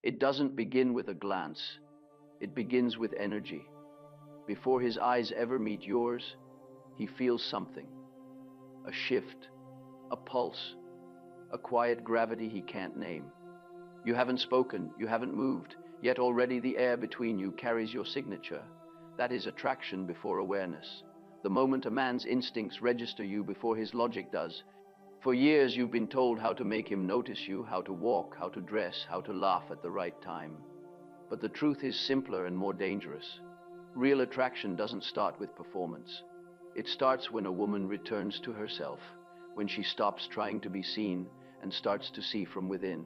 It doesn't begin with a glance. It begins with energy. Before his eyes ever meet yours, he feels something. A shift, a pulse, a quiet gravity he can't name. You haven't spoken, you haven't moved, yet already the air between you carries your signature. That is attraction before awareness. The moment a man's instincts register you before his logic does. For years you've been told how to make him notice you, how to walk, how to dress, how to laugh at the right time. But the truth is simpler and more dangerous. Real attraction doesn't start with performance. It starts when a woman returns to herself, when she stops trying to be seen and starts to see from within.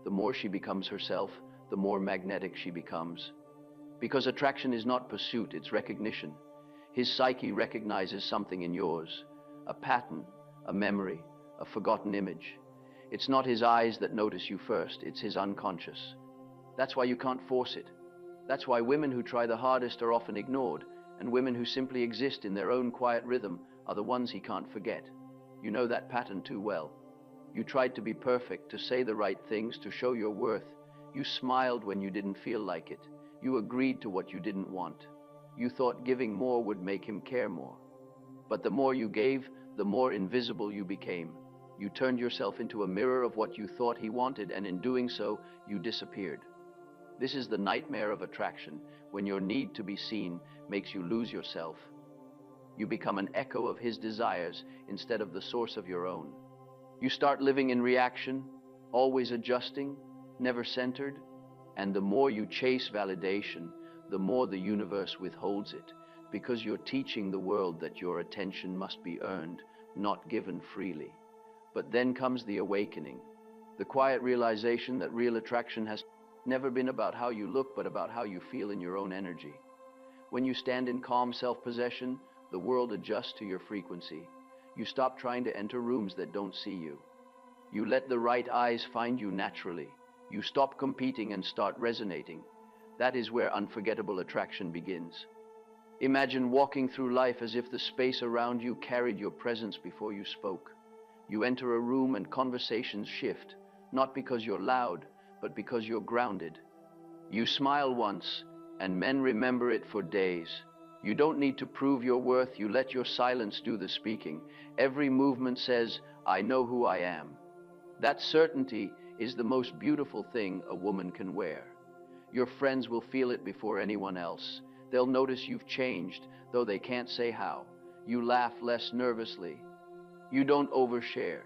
The more she becomes herself, the more magnetic she becomes. Because attraction is not pursuit, it's recognition. His psyche recognizes something in yours, a pattern, a memory, a forgotten image. It's not his eyes that notice you first, it's his unconscious. That's why you can't force it. That's why women who try the hardest are often ignored, and women who simply exist in their own quiet rhythm are the ones he can't forget. You know that pattern too well. You tried to be perfect, to say the right things, to show your worth. You smiled when you didn't feel like it. You agreed to what you didn't want. You thought giving more would make him care more. But the more you gave, the more invisible you became. You turned yourself into a mirror of what you thought he wanted, and in doing so, you disappeared. This is the nightmare of attraction, when your need to be seen makes you lose yourself. You become an echo of his desires instead of the source of your own. You start living in reaction, always adjusting, never centered, and the more you chase validation, the more the universe withholds it, because you're teaching the world that your attention must be earned, not given freely. But then comes the awakening, the quiet realization that real attraction has never been about how you look, but about how you feel in your own energy. When you stand in calm self-possession, the world adjusts to your frequency. You stop trying to enter rooms that don't see you. You let the right eyes find you naturally. You stop competing and start resonating. That is where unforgettable attraction begins. Imagine walking through life as if the space around you carried your presence before you spoke. You enter a room and conversations shift, not because you're loud, but because you're grounded. You smile once, and men remember it for days. You don't need to prove your worth, you let your silence do the speaking. Every movement says, I know who I am. That certainty is the most beautiful thing a woman can wear. Your friends will feel it before anyone else. They'll notice you've changed, though they can't say how. You laugh less nervously. You don't overshare.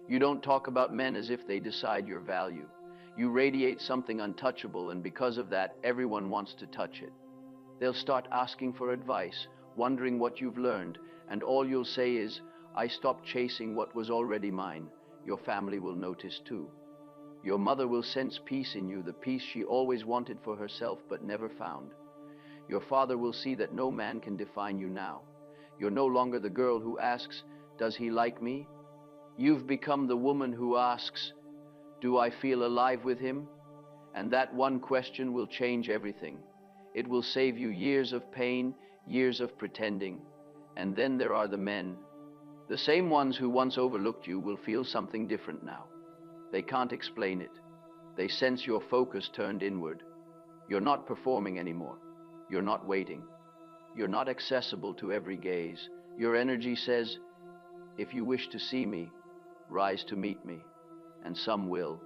You don't talk about men as if they decide your value. You radiate something untouchable, and because of that, everyone wants to touch it. They'll start asking for advice, wondering what you've learned, and all you'll say is, I stopped chasing what was already mine. Your family will notice too. Your mother will sense peace in you, the peace she always wanted for herself but never found. Your father will see that no man can define you now. You're no longer the girl who asks, does he like me? You've become the woman who asks, do I feel alive with him? And that one question will change everything. It will save you years of pain, years of pretending. And then there are the men. The same ones who once overlooked you will feel something different now. They can't explain it. They sense your focus turned inward. You're not performing anymore. You're not waiting. You're not accessible to every gaze. Your energy says, if you wish to see me, rise to meet me. And some will.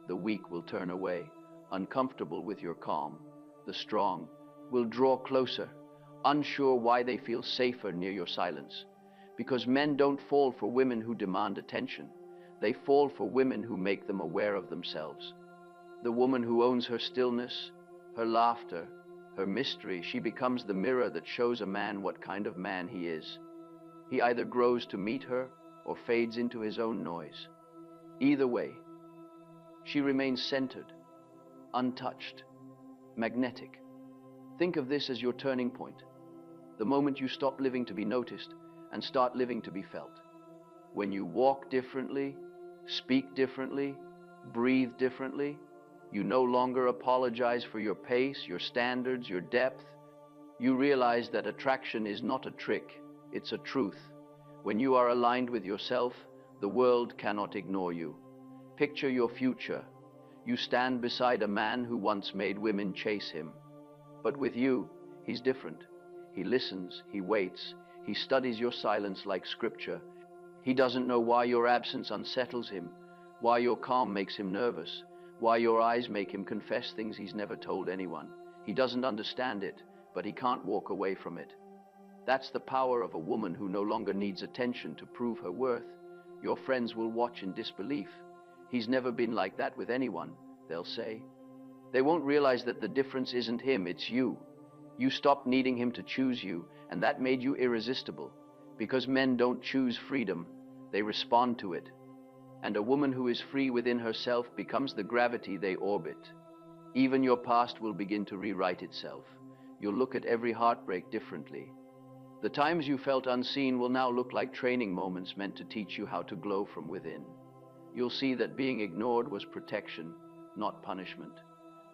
The weak will turn away, uncomfortable with your calm. The strong will draw closer, unsure why they feel safer near your silence. Because men don't fall for women who demand attention. They fall for women who make them aware of themselves. The woman who owns her stillness, her laughter, her mystery, she becomes the mirror that shows a man what kind of man he is. He either grows to meet her or fades into his own noise. Either way, she remains centered, untouched, magnetic. Think of this as your turning point, the moment you stop living to be noticed and start living to be felt. When you walk differently, speak differently, breathe differently, you no longer apologize for your pace, your standards, your depth. You realize that attraction is not a trick, it's a truth. When you are aligned with yourself, the world cannot ignore you. Picture your future. You stand beside a man who once made women chase him. But with you, he's different. He listens, he waits, he studies your silence like scripture. He doesn't know why your absence unsettles him, why your calm makes him nervous, why your eyes make him confess things he's never told anyone. He doesn't understand it, but he can't walk away from it. That's the power of a woman who no longer needs attention to prove her worth. Your friends will watch in disbelief. He's never been like that with anyone, they'll say. They won't realize that the difference isn't him, it's you. You stopped needing him to choose you, and that made you irresistible. Because men don't choose freedom, they respond to it. And a woman who is free within herself becomes the gravity they orbit. Even your past will begin to rewrite itself. You'll look at every heartbreak differently. The times you felt unseen will now look like training moments meant to teach you how to glow from within. You'll see that being ignored was protection, not punishment.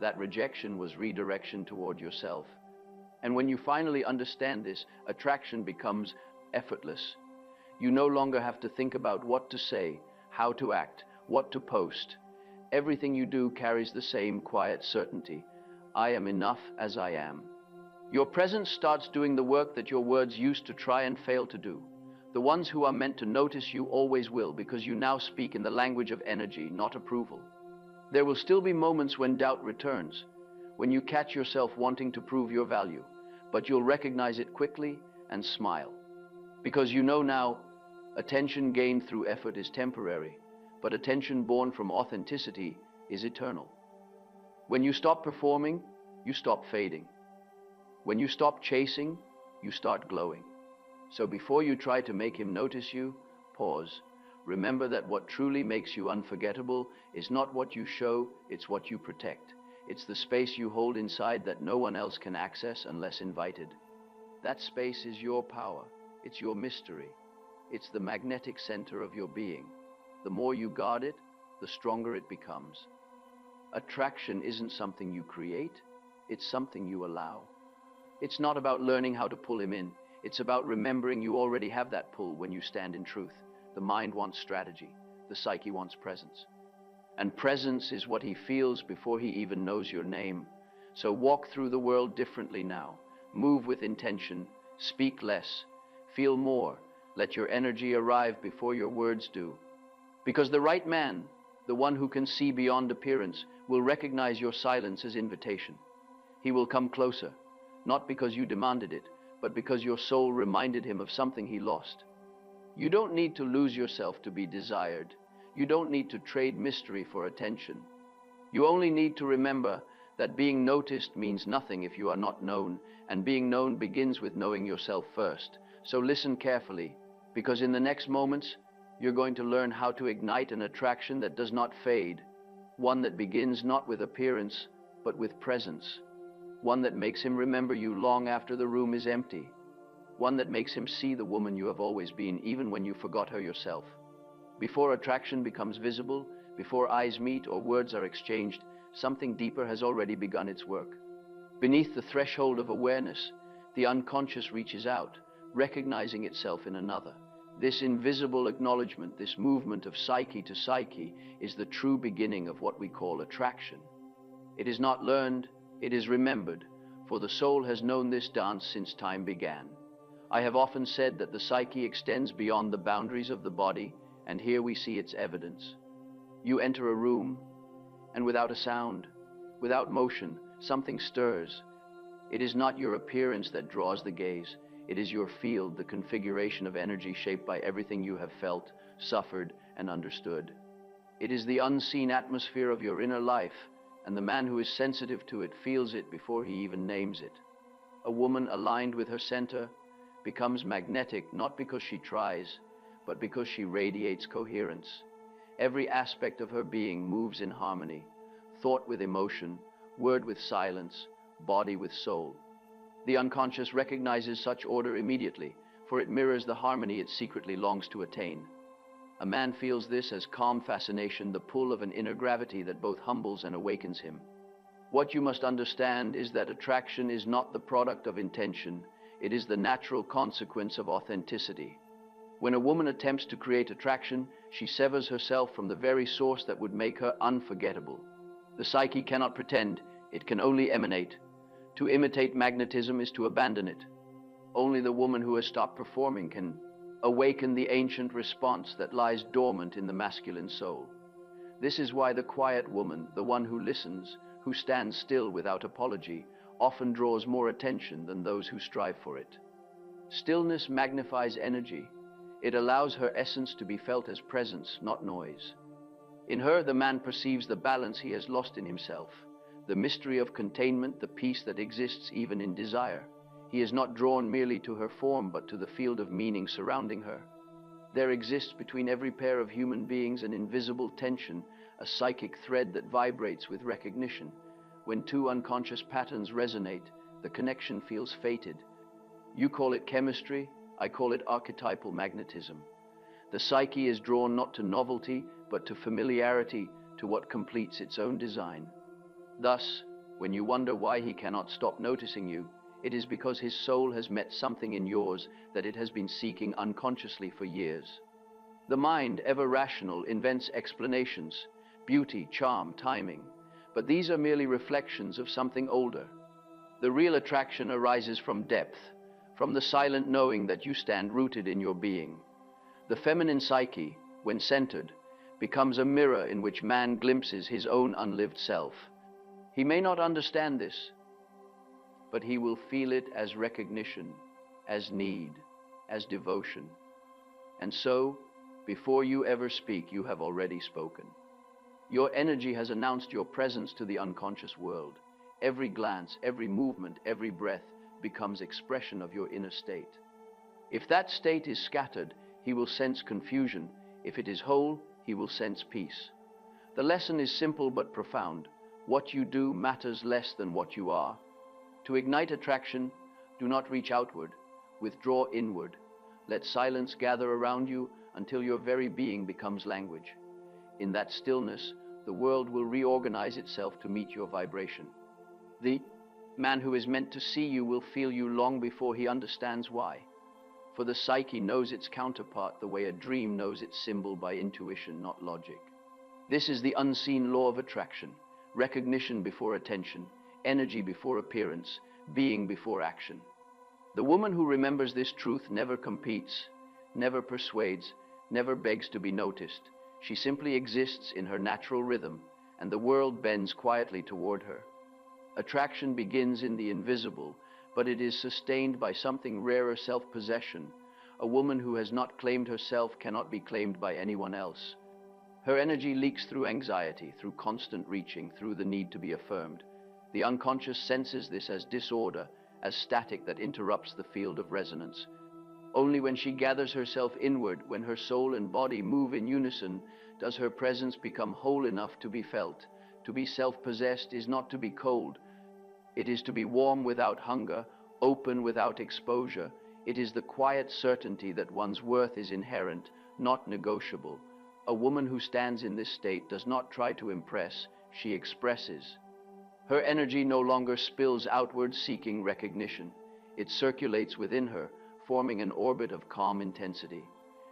That rejection was redirection toward yourself. And when you finally understand this, attraction becomes effortless. You no longer have to think about what to say, how to act, what to post. Everything you do carries the same quiet certainty. I am enough as I am. Your presence starts doing the work that your words used to try and fail to do. The ones who are meant to notice you always will, because you now speak in the language of energy, not approval. There will still be moments when doubt returns, when you catch yourself wanting to prove your value, but you'll recognize it quickly and smile. Because you know now, attention gained through effort is temporary, but attention born from authenticity is eternal. When you stop performing, you stop fading. When you stop chasing, you start glowing. So before you try to make him notice you, pause. Remember that what truly makes you unforgettable is not what you show, it's what you protect. It's the space you hold inside that no one else can access unless invited. That space is your power. It's your mystery. It's the magnetic center of your being. The more you guard it, the stronger it becomes. Attraction isn't something you create, it's something you allow. It's not about learning how to pull him in. It's about remembering you already have that pull when you stand in truth. The mind wants strategy. The psyche wants presence. And presence is what he feels before he even knows your name. So walk through the world differently now. Move with intention. Speak less. Feel more. Let your energy arrive before your words do. Because the right man, the one who can see beyond appearance, will recognize your silence as invitation. He will come closer, not because you demanded it, but because your soul reminded him of something he lost. You don't need to lose yourself to be desired. You don't need to trade mystery for attention. You only need to remember that being noticed means nothing if you are not known, and being known begins with knowing yourself first. So listen carefully, because in the next moments, you're going to learn how to ignite an attraction that does not fade, one that begins not with appearance, but with presence. One that makes him remember you long after the room is empty. One that makes him see the woman you have always been, even when you forgot her yourself. Before attraction becomes visible, before eyes meet or words are exchanged, something deeper has already begun its work. Beneath the threshold of awareness, the unconscious reaches out, recognizing itself in another. This invisible acknowledgement, this movement of psyche to psyche, is the true beginning of what we call attraction. It is not learned, it is remembered, for the soul has known this dance since time began. I have often said that the psyche extends beyond the boundaries of the body, and here we see its evidence. You enter a room, and without a sound, without motion, something stirs. It is not your appearance that draws the gaze. It is your field, the configuration of energy shaped by everything you have felt, suffered, and understood. It is the unseen atmosphere of your inner life, and the man who is sensitive to it feels it before he even names it. A woman aligned with her center becomes magnetic not because she tries, but because she radiates coherence. Every aspect of her being moves in harmony, thought with emotion, word with silence, body with soul. The unconscious recognizes such order immediately, for it mirrors the harmony it secretly longs to attain. A man feels this as calm fascination, the pull of an inner gravity that both humbles and awakens him. What you must understand is that attraction is not the product of intention, it is the natural consequence of authenticity. When a woman attempts to create attraction, she severs herself from the very source that would make her unforgettable. The psyche cannot pretend, it can only emanate. To imitate magnetism is to abandon it. Only the woman who has stopped performing can awaken the ancient response that lies dormant in the masculine soul. This is why the quiet woman, the one who listens, who stands still without apology, often draws more attention than those who strive for it. Stillness magnifies energy. It allows her essence to be felt as presence, not noise. In her, the man perceives the balance he has lost in himself, the mystery of containment, the peace that exists even in desire. He is not drawn merely to her form, but to the field of meaning surrounding her. There exists between every pair of human beings an invisible tension, a psychic thread that vibrates with recognition. When two unconscious patterns resonate, the connection feels fated. You call it chemistry, I call it archetypal magnetism. The psyche is drawn not to novelty, but to familiarity, to what completes its own design. Thus, when you wonder why he cannot stop noticing you, it is because his soul has met something in yours that it has been seeking unconsciously for years. The mind, ever rational, invents explanations, beauty, charm, timing, but these are merely reflections of something older. The real attraction arises from depth, from the silent knowing that you stand rooted in your being. The feminine psyche, when centered, becomes a mirror in which man glimpses his own unlived self. He may not understand this, but he will feel it as recognition, as need, as devotion. And so, before you ever speak, you have already spoken. Your energy has announced your presence to the unconscious world. Every glance, every movement, every breath becomes expression of your inner state. If that state is scattered, he will sense confusion. If it is whole, he will sense peace. The lesson is simple but profound. What you do matters less than what you are. To ignite attraction, do not reach outward, withdraw inward. Let silence gather around you until your very being becomes language. In that stillness, the world will reorganize itself to meet your vibration. The man who is meant to see you will feel you long before he understands why. For the psyche knows its counterpart the way a dream knows its symbol, by intuition, not logic. This is the unseen law of attraction: recognition before attention, energy before appearance, being before action. The woman who remembers this truth never competes, never persuades, never begs to be noticed. She simply exists in her natural rhythm, and the world bends quietly toward her. Attraction begins in the invisible, but it is sustained by something rarer: self-possession. A woman who has not claimed herself cannot be claimed by anyone else. Her energy leaks through anxiety, through constant reaching, through the need to be affirmed. The unconscious senses this as disorder, as static that interrupts the field of resonance. Only when she gathers herself inward, when her soul and body move in unison, does her presence become whole enough to be felt. To be self-possessed is not to be cold. It is to be warm without hunger, open without exposure. It is the quiet certainty that one's worth is inherent, not negotiable. A woman who stands in this state does not try to impress, she expresses. Her energy no longer spills outward seeking recognition. It circulates within her, forming an orbit of calm intensity.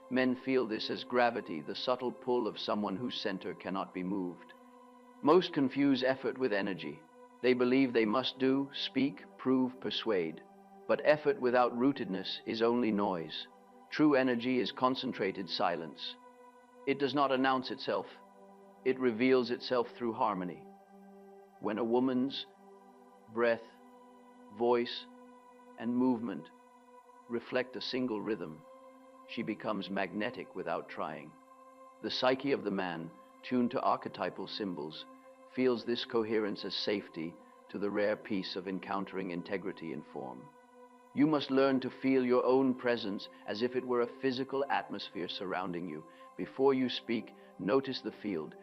Men feel this as gravity, the subtle pull of someone whose center cannot be moved. Most confuse effort with energy. They believe they must do, speak, prove, persuade. But effort without rootedness is only noise. True energy is concentrated silence. It does not announce itself. It reveals itself through harmony. When a woman's breath, voice, and movement reflect a single rhythm, she becomes magnetic without trying. The psyche of the man, tuned to archetypal symbols, feels this coherence as safety to the rare peace of encountering integrity in form. You must learn to feel your own presence as if it were a physical atmosphere surrounding you. Before you speak, notice the field.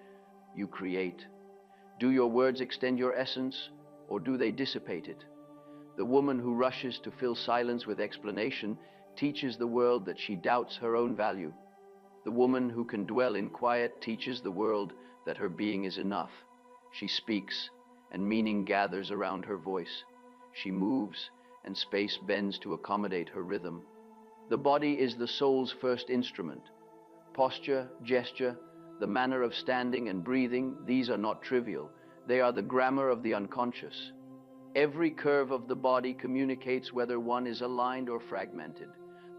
You create. Do your words extend your essence, or do they dissipate it? The woman who rushes to fill silence with explanation teaches the world that she doubts her own value. The woman who can dwell in quiet teaches the world that her being is enough. She speaks, and meaning gathers around her voice. She moves, and space bends to accommodate her rhythm. The body is the soul's first instrument. Posture, gesture, the manner of standing and breathing, these are not trivial. They are the grammar of the unconscious. Every curve of the body communicates whether one is aligned or fragmented.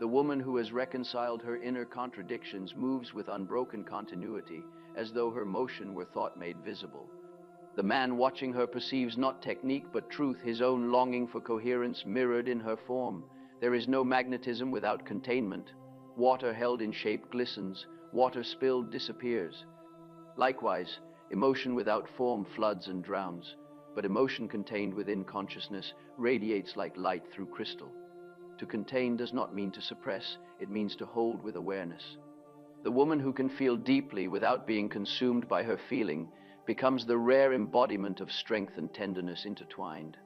The woman who has reconciled her inner contradictions moves with unbroken continuity, as though her motion were thought made visible. The man watching her perceives not technique but truth, his own longing for coherence mirrored in her form. There is no magnetism without containment. Water held in shape glistens, water spilled disappears. Likewise, emotion without form floods and drowns, but emotion contained within consciousness radiates like light through crystal. To contain does not mean to suppress, it means to hold with awareness. The woman who can feel deeply without being consumed by her feeling becomes the rare embodiment of strength and tenderness intertwined.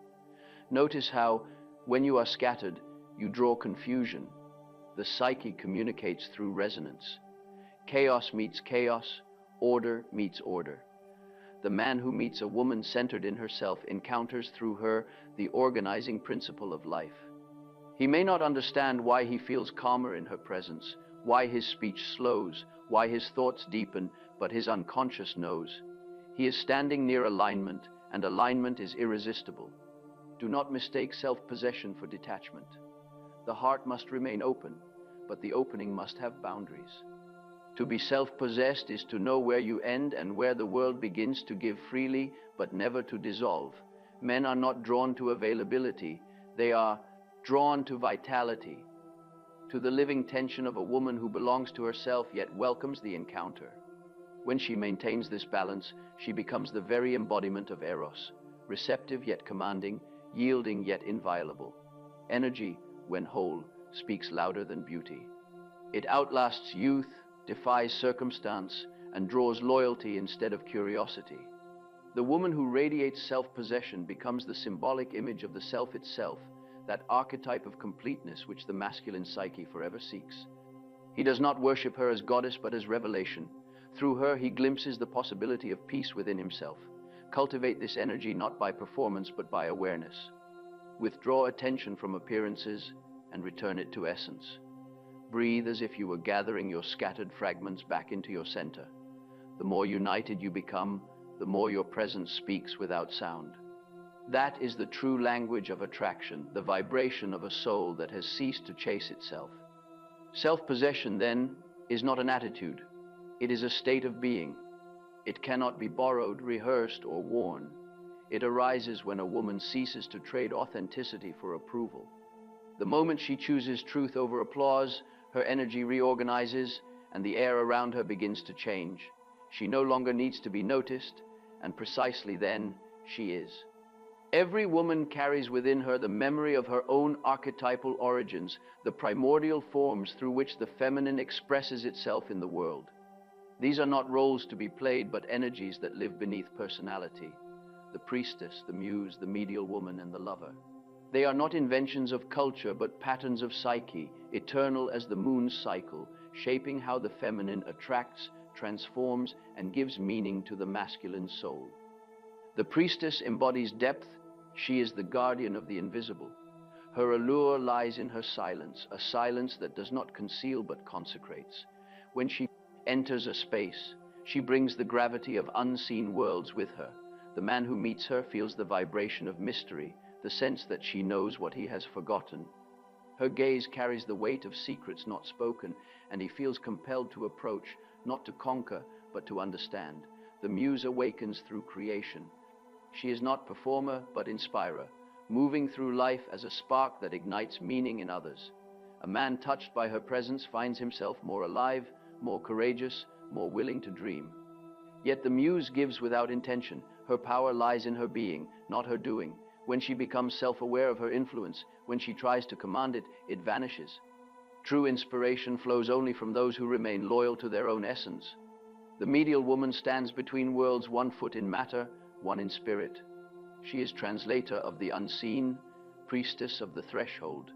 Notice how, when you are scattered, you draw confusion. The psyche communicates through resonance. Chaos meets chaos, order meets order. The man who meets a woman centered in herself encounters through her the organizing principle of life. He may not understand why he feels calmer in her presence, why his speech slows, why his thoughts deepen, but his unconscious knows. He is standing near alignment, and alignment is irresistible. Do not mistake self-possession for detachment. The heart must remain open, but the opening must have boundaries. To be self-possessed is to know where you end and where the world begins, to give freely, but never to dissolve. Men are not drawn to availability, they are drawn to vitality, to the living tension of a woman who belongs to herself yet welcomes the encounter. When she maintains this balance, she becomes the very embodiment of Eros, receptive yet commanding, yielding yet inviolable. Energy, when whole, speaks louder than beauty. It outlasts youth, defies circumstance, and draws loyalty instead of curiosity. The woman who radiates self-possession becomes the symbolic image of the self itself, that archetype of completeness which the masculine psyche forever seeks. He does not worship her as goddess but as revelation. Through her he glimpses the possibility of peace within himself. Cultivate this energy not by performance but by awareness. Withdraw attention from appearances and return it to essence. Breathe as if you were gathering your scattered fragments back into your center. The more united you become, the more your presence speaks without sound. That is the true language of attraction, the vibration of a soul that has ceased to chase itself. Self-possession, then, is not an attitude. It is a state of being. It cannot be borrowed, rehearsed, or worn. It arises when a woman ceases to trade authenticity for approval. The moment she chooses truth over applause, her energy reorganizes, and the air around her begins to change. She no longer needs to be noticed, and precisely then, she is. Every woman carries within her the memory of her own archetypal origins, the primordial forms through which the feminine expresses itself in the world. These are not roles to be played, but energies that live beneath personality. The priestess, the muse, the medial woman, and the lover. They are not inventions of culture, but patterns of psyche, eternal as the moon's cycle, shaping how the feminine attracts, transforms, and gives meaning to the masculine soul. The priestess embodies depth. She is the guardian of the invisible. Her allure lies in her silence, a silence that does not conceal but consecrates. When she enters a space, she brings the gravity of unseen worlds with her. The man who meets her feels the vibration of mystery, the sense that she knows what he has forgotten. Her gaze carries the weight of secrets not spoken, and he feels compelled to approach, not to conquer, but to understand. The muse awakens through creation. She is not performer, but inspirer, moving through life as a spark that ignites meaning in others. A man touched by her presence finds himself more alive, more courageous, more willing to dream. Yet the muse gives without intention. Her power lies in her being, not her doing. When she becomes self-aware of her influence, when she tries to command it, it vanishes. True inspiration flows only from those who remain loyal to their own essence. The medial woman stands between worlds, one foot in matter, one in spirit. She is translator of the unseen, priestess of the threshold.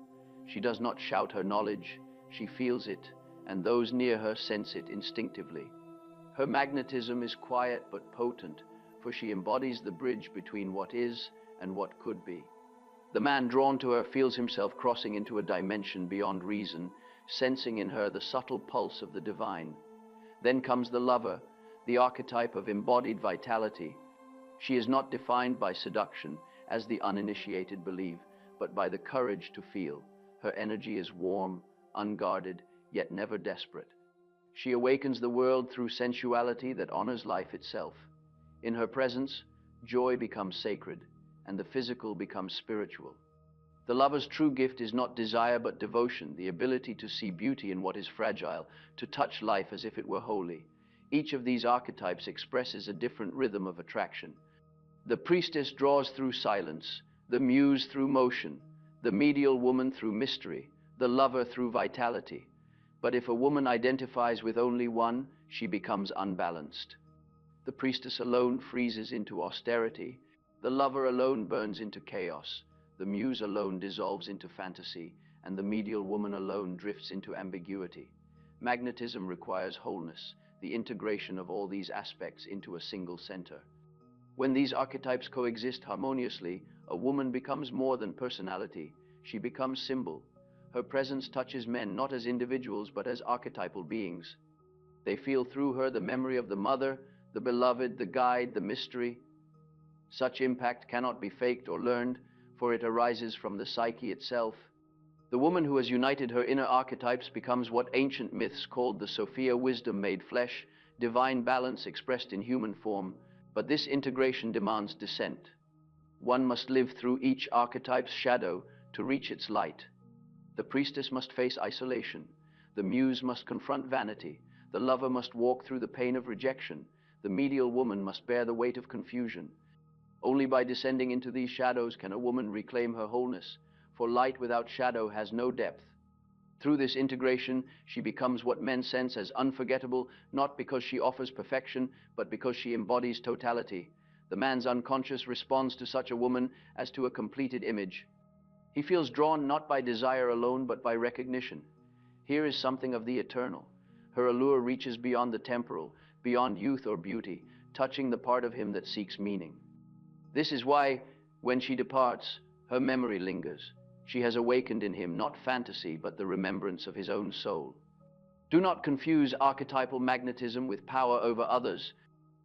She does not shout her knowledge, she feels it, and those near her sense it instinctively. Her magnetism is quiet but potent, for she embodies the bridge between what is and what could be. The man drawn to her feels himself crossing into a dimension beyond reason, sensing in her the subtle pulse of the divine. Then comes the lover, the archetype of embodied vitality. She is not defined by seduction, as the uninitiated believe, but by the courage to feel. Her energy is warm, unguarded, yet never desperate. She awakens the world through sensuality that honors life itself. In her presence, joy becomes sacred, and the physical becomes spiritual. The lover's true gift is not desire but devotion, the ability to see beauty in what is fragile, to touch life as if it were holy. Each of these archetypes expresses a different rhythm of attraction. The priestess draws through silence, the muse through motion, the medial woman through mystery, the lover through vitality. But if a woman identifies with only one, she becomes unbalanced. The priestess alone freezes into austerity, the lover alone burns into chaos, the muse alone dissolves into fantasy, and the medial woman alone drifts into ambiguity. Magnetism requires wholeness, the integration of all these aspects into a single center. When these archetypes coexist harmoniously, a woman becomes more than personality. She becomes symbol. Her presence touches men not as individuals but as archetypal beings. They feel through her the memory of the mother, the beloved, the guide, the mystery. Such impact cannot be faked or learned, for it arises from the psyche itself. The woman who has united her inner archetypes becomes what ancient myths called the Sophia, wisdom made flesh, divine balance expressed in human form. But this integration demands descent. One must live through each archetype's shadow to reach its light. The priestess must face isolation. The muse must confront vanity. The lover must walk through the pain of rejection. The medial woman must bear the weight of confusion. Only by descending into these shadows can a woman reclaim her wholeness, for light without shadow has no depth. Through this integration, she becomes what men sense as unforgettable, not because she offers perfection, but because she embodies totality. The man's unconscious responds to such a woman as to a completed image. He feels drawn not by desire alone, but by recognition. Here is something of the eternal. Her allure reaches beyond the temporal, beyond youth or beauty, touching the part of him that seeks meaning. This is why, when she departs, her memory lingers. She has awakened in him not fantasy, but the remembrance of his own soul. Do not confuse archetypal magnetism with power over others.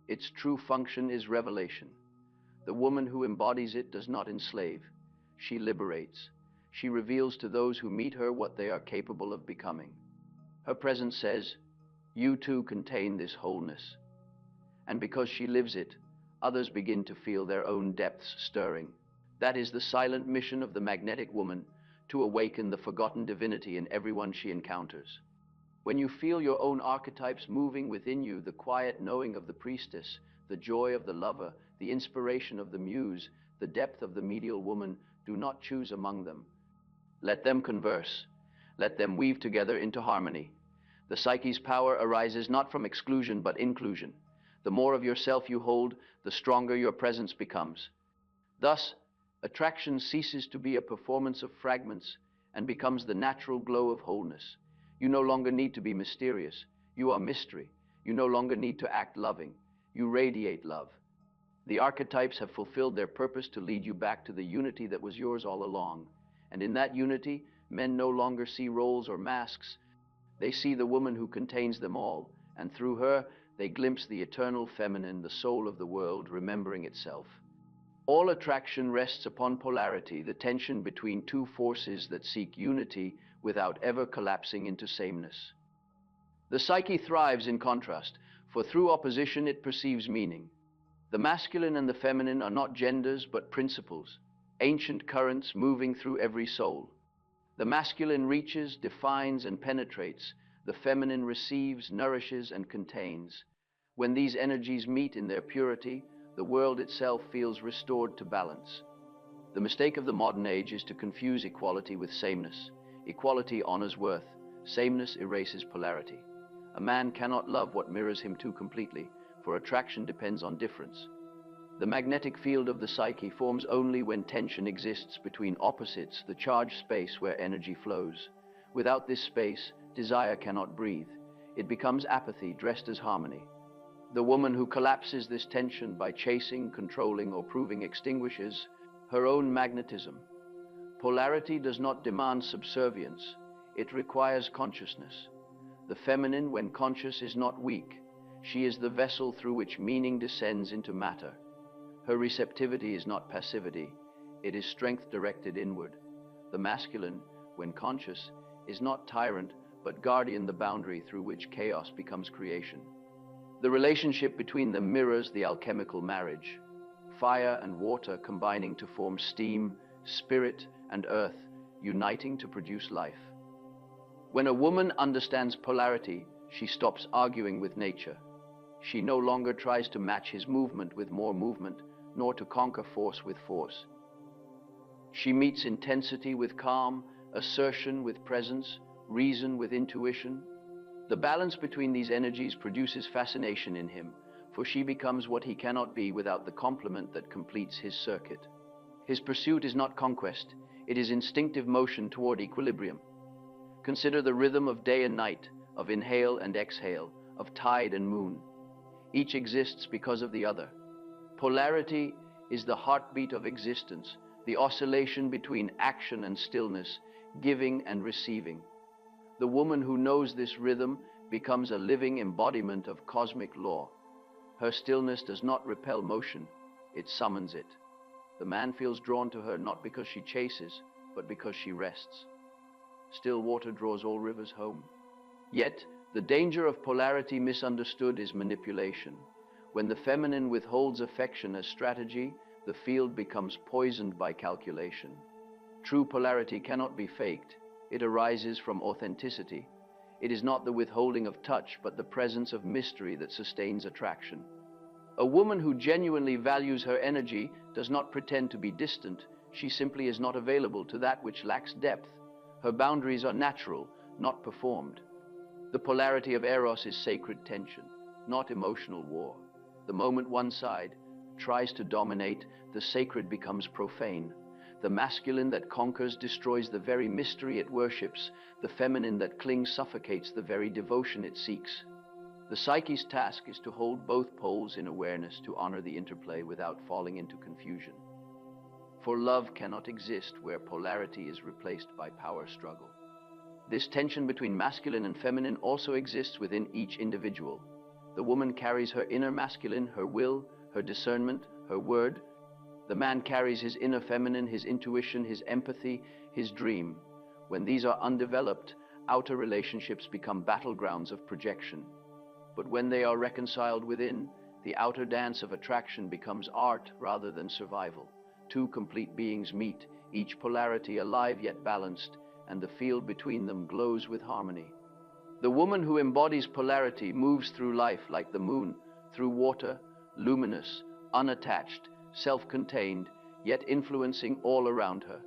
Its true function is revelation. The woman who embodies it does not enslave. She liberates. She reveals to those who meet her what they are capable of becoming. Her presence says, "You too contain this wholeness." And because she lives it, others begin to feel their own depths stirring. That is the silent mission of the magnetic woman, to awaken the forgotten divinity in everyone she encounters. When you feel your own archetypes moving within you, the quiet knowing of the priestess, the joy of the lover, the inspiration of the muse, the depth of the medial woman, do not choose among them. Let them converse. Let them weave together into harmony. The psyche's power arises not from exclusion but inclusion. The more of yourself you hold, the stronger your presence becomes. Thus, attraction ceases to be a performance of fragments and becomes the natural glow of wholeness. You no longer need to be mysterious. You are mystery. You no longer need to act loving. You radiate love. The archetypes have fulfilled their purpose to lead you back to the unity that was yours all along. And in that unity, men no longer see roles or masks. They see the woman who contains them all, and through her, they glimpse the eternal feminine, the soul of the world, remembering itself. All attraction rests upon polarity, the tension between two forces that seek unity without ever collapsing into sameness. The psyche thrives in contrast, for through opposition it perceives meaning. The masculine and the feminine are not genders but principles, ancient currents moving through every soul. The masculine reaches, defines, and penetrates. The feminine receives, nourishes, and contains. When these energies meet in their purity, the world itself feels restored to balance. The mistake of the modern age is to confuse equality with sameness. Equality honors worth. Sameness erases polarity. A man cannot love what mirrors him too completely, for attraction depends on difference. The magnetic field of the psyche forms only when tension exists between opposites, the charged space where energy flows. Without this space, desire cannot breathe. It becomes apathy dressed as harmony. The woman who collapses this tension by chasing, controlling, or proving extinguishes her own magnetism. Polarity does not demand subservience. It requires consciousness. The feminine, when conscious, is not weak. She is the vessel through which meaning descends into matter. Her receptivity is not passivity, it is strength directed inward. The masculine, when conscious, is not tyrant, but guardian, the boundary through which chaos becomes creation. The relationship between them mirrors the alchemical marriage, fire and water combining to form steam, spirit and earth, uniting to produce life. When a woman understands polarity, she stops arguing with nature. She no longer tries to match his movement with more movement, nor to conquer force with force. She meets intensity with calm, assertion with presence, reason with intuition. The balance between these energies produces fascination in him, for she becomes what he cannot be without the complement that completes his circuit. His pursuit is not conquest, it is instinctive motion toward equilibrium. Consider the rhythm of day and night, of inhale and exhale, of tide and moon. Each exists because of the other. Polarity is the heartbeat of existence, the oscillation between action and stillness, giving and receiving. The woman who knows this rhythm becomes a living embodiment of cosmic law. Her stillness does not repel motion, it summons it. The man feels drawn to her not because she chases, but because she rests. Still water draws all rivers home. Yet, the danger of polarity misunderstood is manipulation. When the feminine withholds affection as strategy, the field becomes poisoned by calculation. True polarity cannot be faked. It arises from authenticity. It is not the withholding of touch, but the presence of mystery that sustains attraction. A woman who genuinely values her energy does not pretend to be distant. She simply is not available to that which lacks depth. Her boundaries are natural, not performed. The polarity of Eros is sacred tension, not emotional war. The moment one side tries to dominate, the sacred becomes profane. The masculine that conquers destroys the very mystery it worships. The feminine that clings suffocates the very devotion it seeks. The psyche's task is to hold both poles in awareness, to honor the interplay without falling into confusion. For love cannot exist where polarity is replaced by power struggle. This tension between masculine and feminine also exists within each individual. The woman carries her inner masculine, her will, her discernment, her word. The man carries his inner feminine, his intuition, his empathy, his dream. When these are undeveloped, outer relationships become battlegrounds of projection. But when they are reconciled within, the outer dance of attraction becomes art rather than survival. Two complete beings meet, each polarity alive yet balanced, and the field between them glows with harmony. The woman who embodies polarity moves through life like the moon, through water, luminous, unattached, self-contained, yet influencing all around her.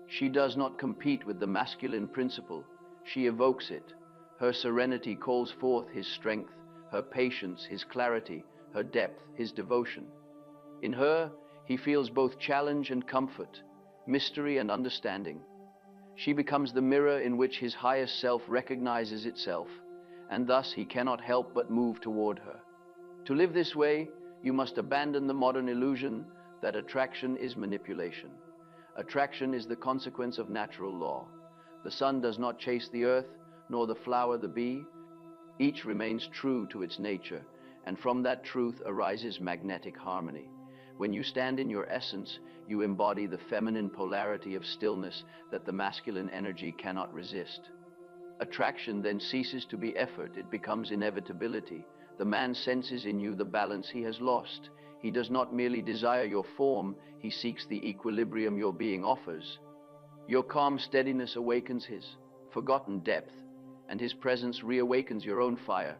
She does not compete with the masculine principle, she evokes it. Her serenity calls forth his strength, her patience, his clarity, her depth, his devotion. In her, he feels both challenge and comfort, mystery and understanding. She becomes the mirror in which his highest self recognizes itself, and thus he cannot help but move toward her. To live this way, you must abandon the modern illusion that attraction is manipulation. Attraction is the consequence of natural law. The sun does not chase the earth, nor the flower the bee. Each remains true to its nature, and from that truth arises magnetic harmony. When you stand in your essence, you embody the feminine polarity of stillness that the masculine energy cannot resist. Attraction then ceases to be effort, it becomes inevitability. The man senses in you the balance he has lost. He does not merely desire your form, he seeks the equilibrium your being offers. Your calm steadiness awakens his forgotten depth, and his presence reawakens your own fire.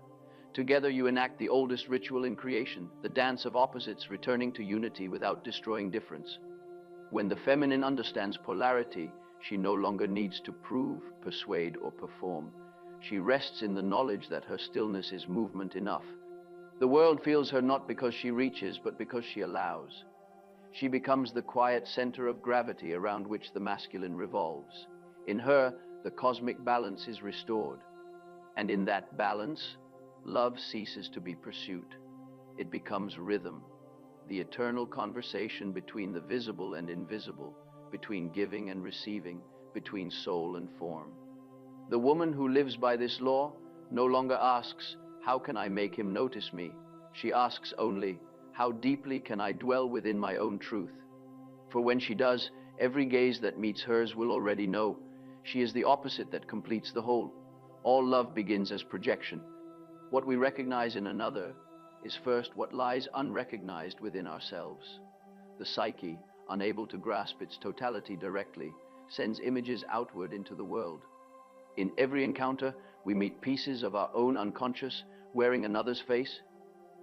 Together you enact the oldest ritual in creation, the dance of opposites returning to unity without destroying difference. When the feminine understands polarity, she no longer needs to prove, persuade, or perform. She rests in the knowledge that her stillness is movement enough. The world feels her not because she reaches, but because she allows. She becomes the quiet center of gravity around which the masculine revolves. In her, the cosmic balance is restored. And in that balance, love ceases to be pursuit. It becomes rhythm, the eternal conversation between the visible and invisible, between giving and receiving, between soul and form. The woman who lives by this law no longer asks, "How can I make him notice me?" She asks only, how deeply can I dwell within my own truth? For when she does, every gaze that meets hers will already know she is the opposite that completes the whole. All love begins as projection. What we recognize in another is first what lies unrecognized within ourselves. The psyche, unable to grasp its totality directly, sends images outward into the world. In every encounter, we meet pieces of our own unconscious wearing another's face.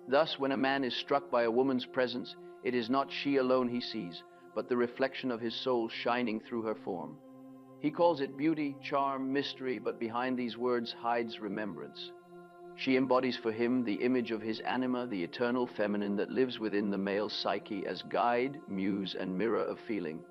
Thus, when a man is struck by a woman's presence, it is not she alone he sees, but the reflection of his soul shining through her form. He calls it beauty, charm, mystery, but behind these words hides remembrance. She embodies for him the image of his anima, the eternal feminine that lives within the male psyche as guide, muse, and mirror of feeling.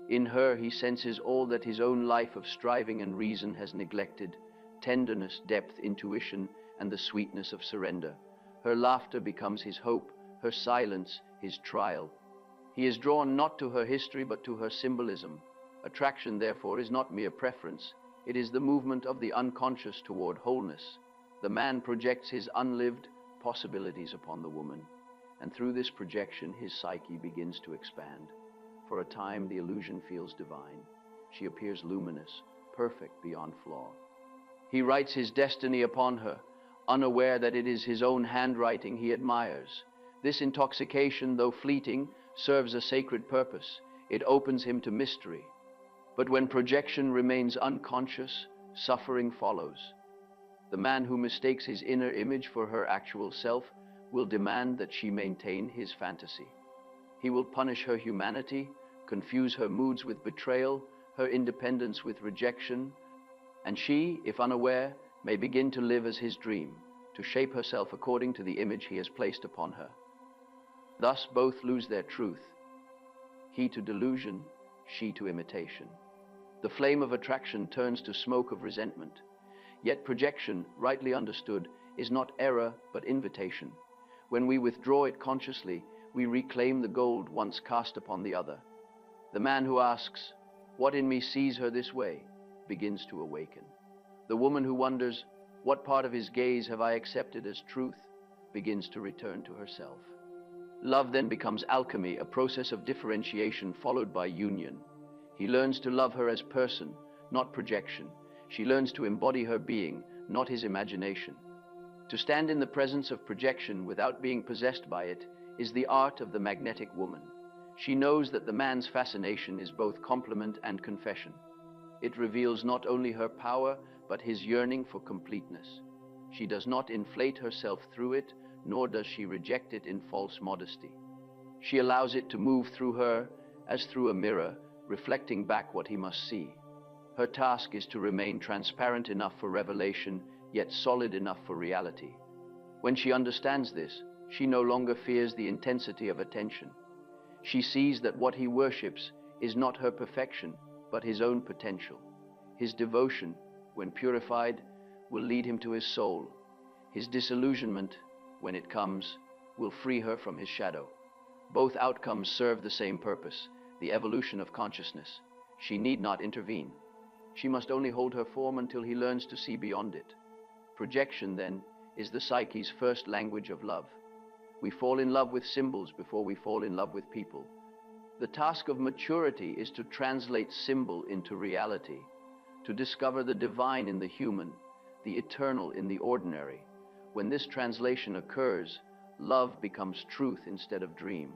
In her he senses all that his own life of striving and reason has neglected: tenderness, depth, intuition, and the sweetness of surrender. Her laughter becomes his hope, her silence his trial. He is drawn not to her history but to her symbolism. Attraction, therefore, is not mere preference. It is the movement of the unconscious toward wholeness. The man projects his unlived possibilities upon the woman, and through this projection his psyche begins to expand. For a time the illusion feels divine. She appears luminous, perfect beyond flaw. He writes his destiny upon her, unaware that it is his own handwriting he admires. This intoxication, though fleeting, serves a sacred purpose. It opens him to mystery. But when projection remains unconscious, suffering follows. The man who mistakes his inner image for her actual self will demand that she maintain his fantasy. He will punish her humanity, confuse her moods with betrayal, her independence with rejection, and she, if unaware, may begin to live as his dream, to shape herself according to the image he has placed upon her. Thus both lose their truth, he to delusion, she to imitation. The flame of attraction turns to smoke of resentment. Yet projection, rightly understood, is not error but invitation. When we withdraw it consciously, we reclaim the gold once cast upon the other. The man who asks, "What in me sees her this way?" begins to awaken. The woman who wonders, "What part of his gaze have I accepted as truth?" begins to return to herself. Love then becomes alchemy, a process of differentiation followed by union. He learns to love her as person, not projection. She learns to embody her being, not his imagination. To stand in the presence of projection without being possessed by it is the art of the magnetic woman. She knows that the man's fascination is both complement and confession. It reveals not only her power, but his yearning for completeness. She does not inflate herself through it, nor does she reject it in false modesty. She allows it to move through her as through a mirror, reflecting back what he must see. Her task is to remain transparent enough for revelation, yet solid enough for reality. When she understands this, she no longer fears the intensity of attention. She sees that what he worships is not her perfection, but his own potential. His devotion, when purified, will lead him to his soul. His disillusionment, when it comes, will free her from his shadow. Both outcomes serve the same purpose, the evolution of consciousness. She need not intervene. She must only hold her form until he learns to see beyond it. Projection, then, is the psyche's first language of love. We fall in love with symbols before we fall in love with people. The task of maturity is to translate symbol into reality, to discover the divine in the human, the eternal in the ordinary. When this translation occurs, love becomes truth instead of dream.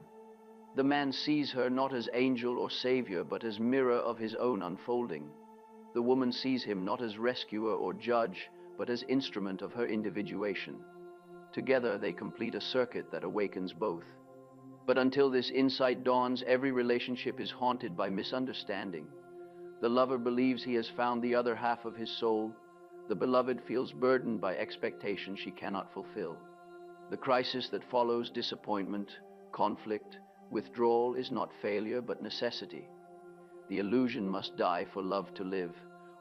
The man sees her not as angel or savior, but as mirror of his own unfolding. The woman sees him not as rescuer or judge, but as instrument of her individuation. Together they complete a circuit that awakens both. But until this insight dawns, every relationship is haunted by misunderstanding. The lover believes he has found the other half of his soul. The beloved feels burdened by expectations she cannot fulfill. The crisis that follows disappointment, conflict, withdrawal is not failure but necessity. The illusion must die for love to live.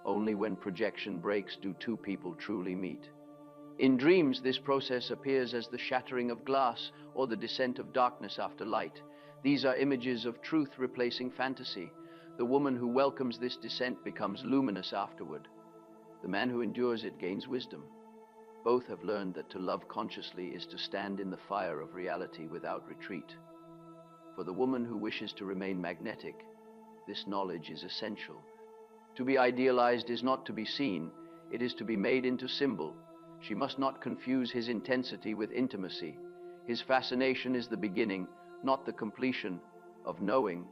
Only when projection breaks do two people truly meet. In dreams, this process appears as the shattering of glass or the descent of darkness after light. These are images of truth replacing fantasy. The woman who welcomes this descent becomes luminous afterward. The man who endures it gains wisdom. Both have learned that to love consciously is to stand in the fire of reality without retreat. For the woman who wishes to remain magnetic, this knowledge is essential. To be idealized is not to be seen, it is to be made into symbol. She must not confuse his intensity with intimacy. His fascination is the beginning, not the completion, of knowing.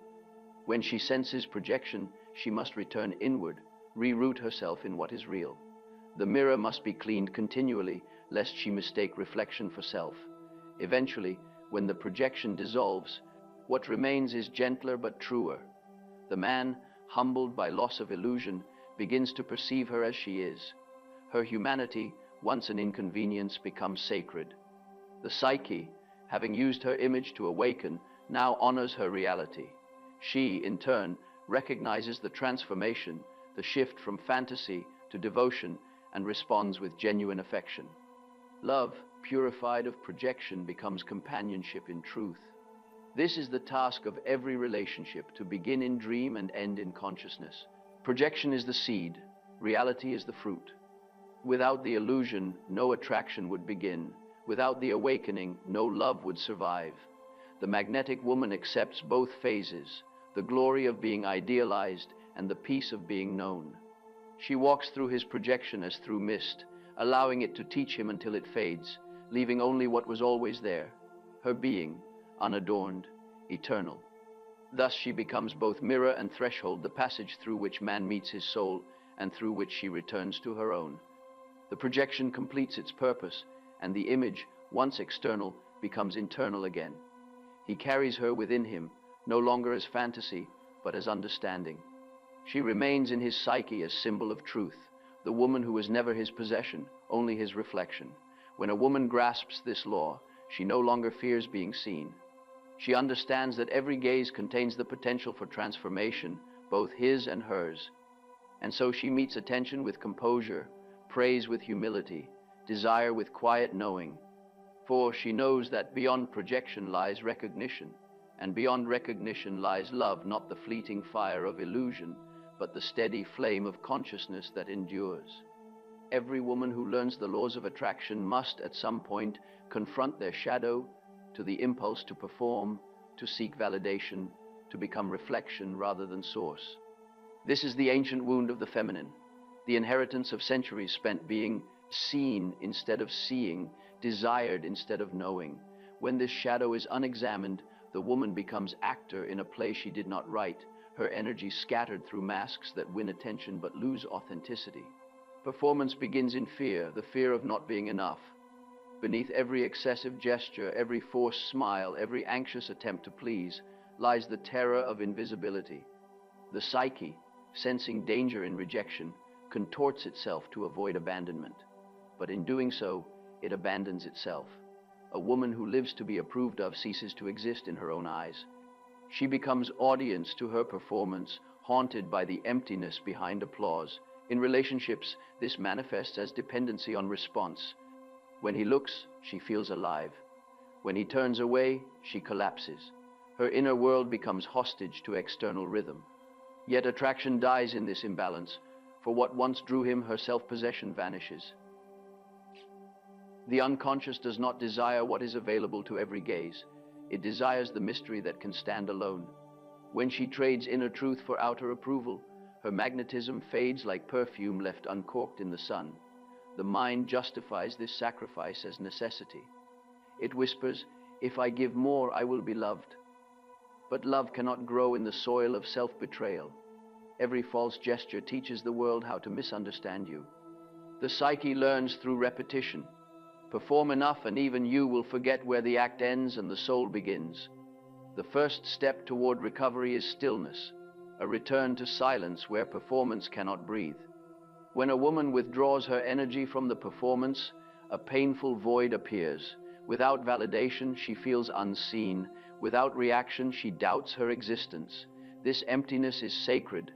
When she senses projection, she must return inward, reroot herself in what is real. The mirror must be cleaned continually, lest she mistake reflection for self. Eventually, when the projection dissolves, what remains is gentler but truer. The man, humbled by loss of illusion, begins to perceive her as she is. Her humanity, once an inconvenience, becomes sacred. The psyche, having used her image to awaken, now honors her reality. She, in turn, recognizes the transformation, the shift from fantasy to devotion, and responds with genuine affection. Love, purified of projection, becomes companionship in truth. This is the task of every relationship, to begin in dream and end in consciousness. Projection is the seed, reality is the fruit. Without the illusion, no attraction would begin. Without the awakening, no love would survive. The magnetic woman accepts both phases, the glory of being idealized and the peace of being known. She walks through his projection as through mist, allowing it to teach him until it fades, leaving only what was always there, her being, unadorned, eternal. Thus she becomes both mirror and threshold, the passage through which man meets his soul and through which she returns to her own. The projection completes its purpose, and the image, once external, becomes internal again. He carries her within him, no longer as fantasy, but as understanding. She remains in his psyche as symbol of truth, the woman who was never his possession, only his reflection. When a woman grasps this law, she no longer fears being seen. She understands that every gaze contains the potential for transformation, both his and hers. And so she meets attention with composure, praise with humility, desire with quiet knowing. For she knows that beyond projection lies recognition, and beyond recognition lies love, not the fleeting fire of illusion, but the steady flame of consciousness that endures. Every woman who learns the laws of attraction must, at some point, confront their shadow, to the impulse to perform, to seek validation, to become reflection rather than source. This is the ancient wound of the feminine, the inheritance of centuries spent being seen instead of seeing, desired instead of knowing. When this shadow is unexamined, the woman becomes actor in a play she did not write, her energy scattered through masks that win attention but lose authenticity. Performance begins in fear, the fear of not being enough. Beneath every excessive gesture, every forced smile, every anxious attempt to please, lies the terror of invisibility. The psyche, sensing danger in rejection, contorts itself to avoid abandonment. But in doing so, it abandons itself. A woman who lives to be approved of ceases to exist in her own eyes. She becomes audience to her performance, haunted by the emptiness behind applause. In relationships, this manifests as dependency on response. When he looks, she feels alive. When he turns away, she collapses. Her inner world becomes hostage to external rhythm. Yet attraction dies in this imbalance. For what once drew him, her self-possession vanishes. The unconscious does not desire what is available to every gaze. It desires the mystery that can stand alone. When she trades inner truth for outer approval, her magnetism fades like perfume left uncorked in the sun. The mind justifies this sacrifice as necessity. It whispers, "If I give more, I will be loved." But love cannot grow in the soil of self-betrayal. Every false gesture teaches the world how to misunderstand you. The psyche learns through repetition. Perform enough and even you will forget where the act ends and the soul begins. The first step toward recovery is stillness, a return to silence where performance cannot breathe. When a woman withdraws her energy from the performance, a painful void appears. Without validation, she feels unseen. Without reaction, she doubts her existence. This emptiness is sacred.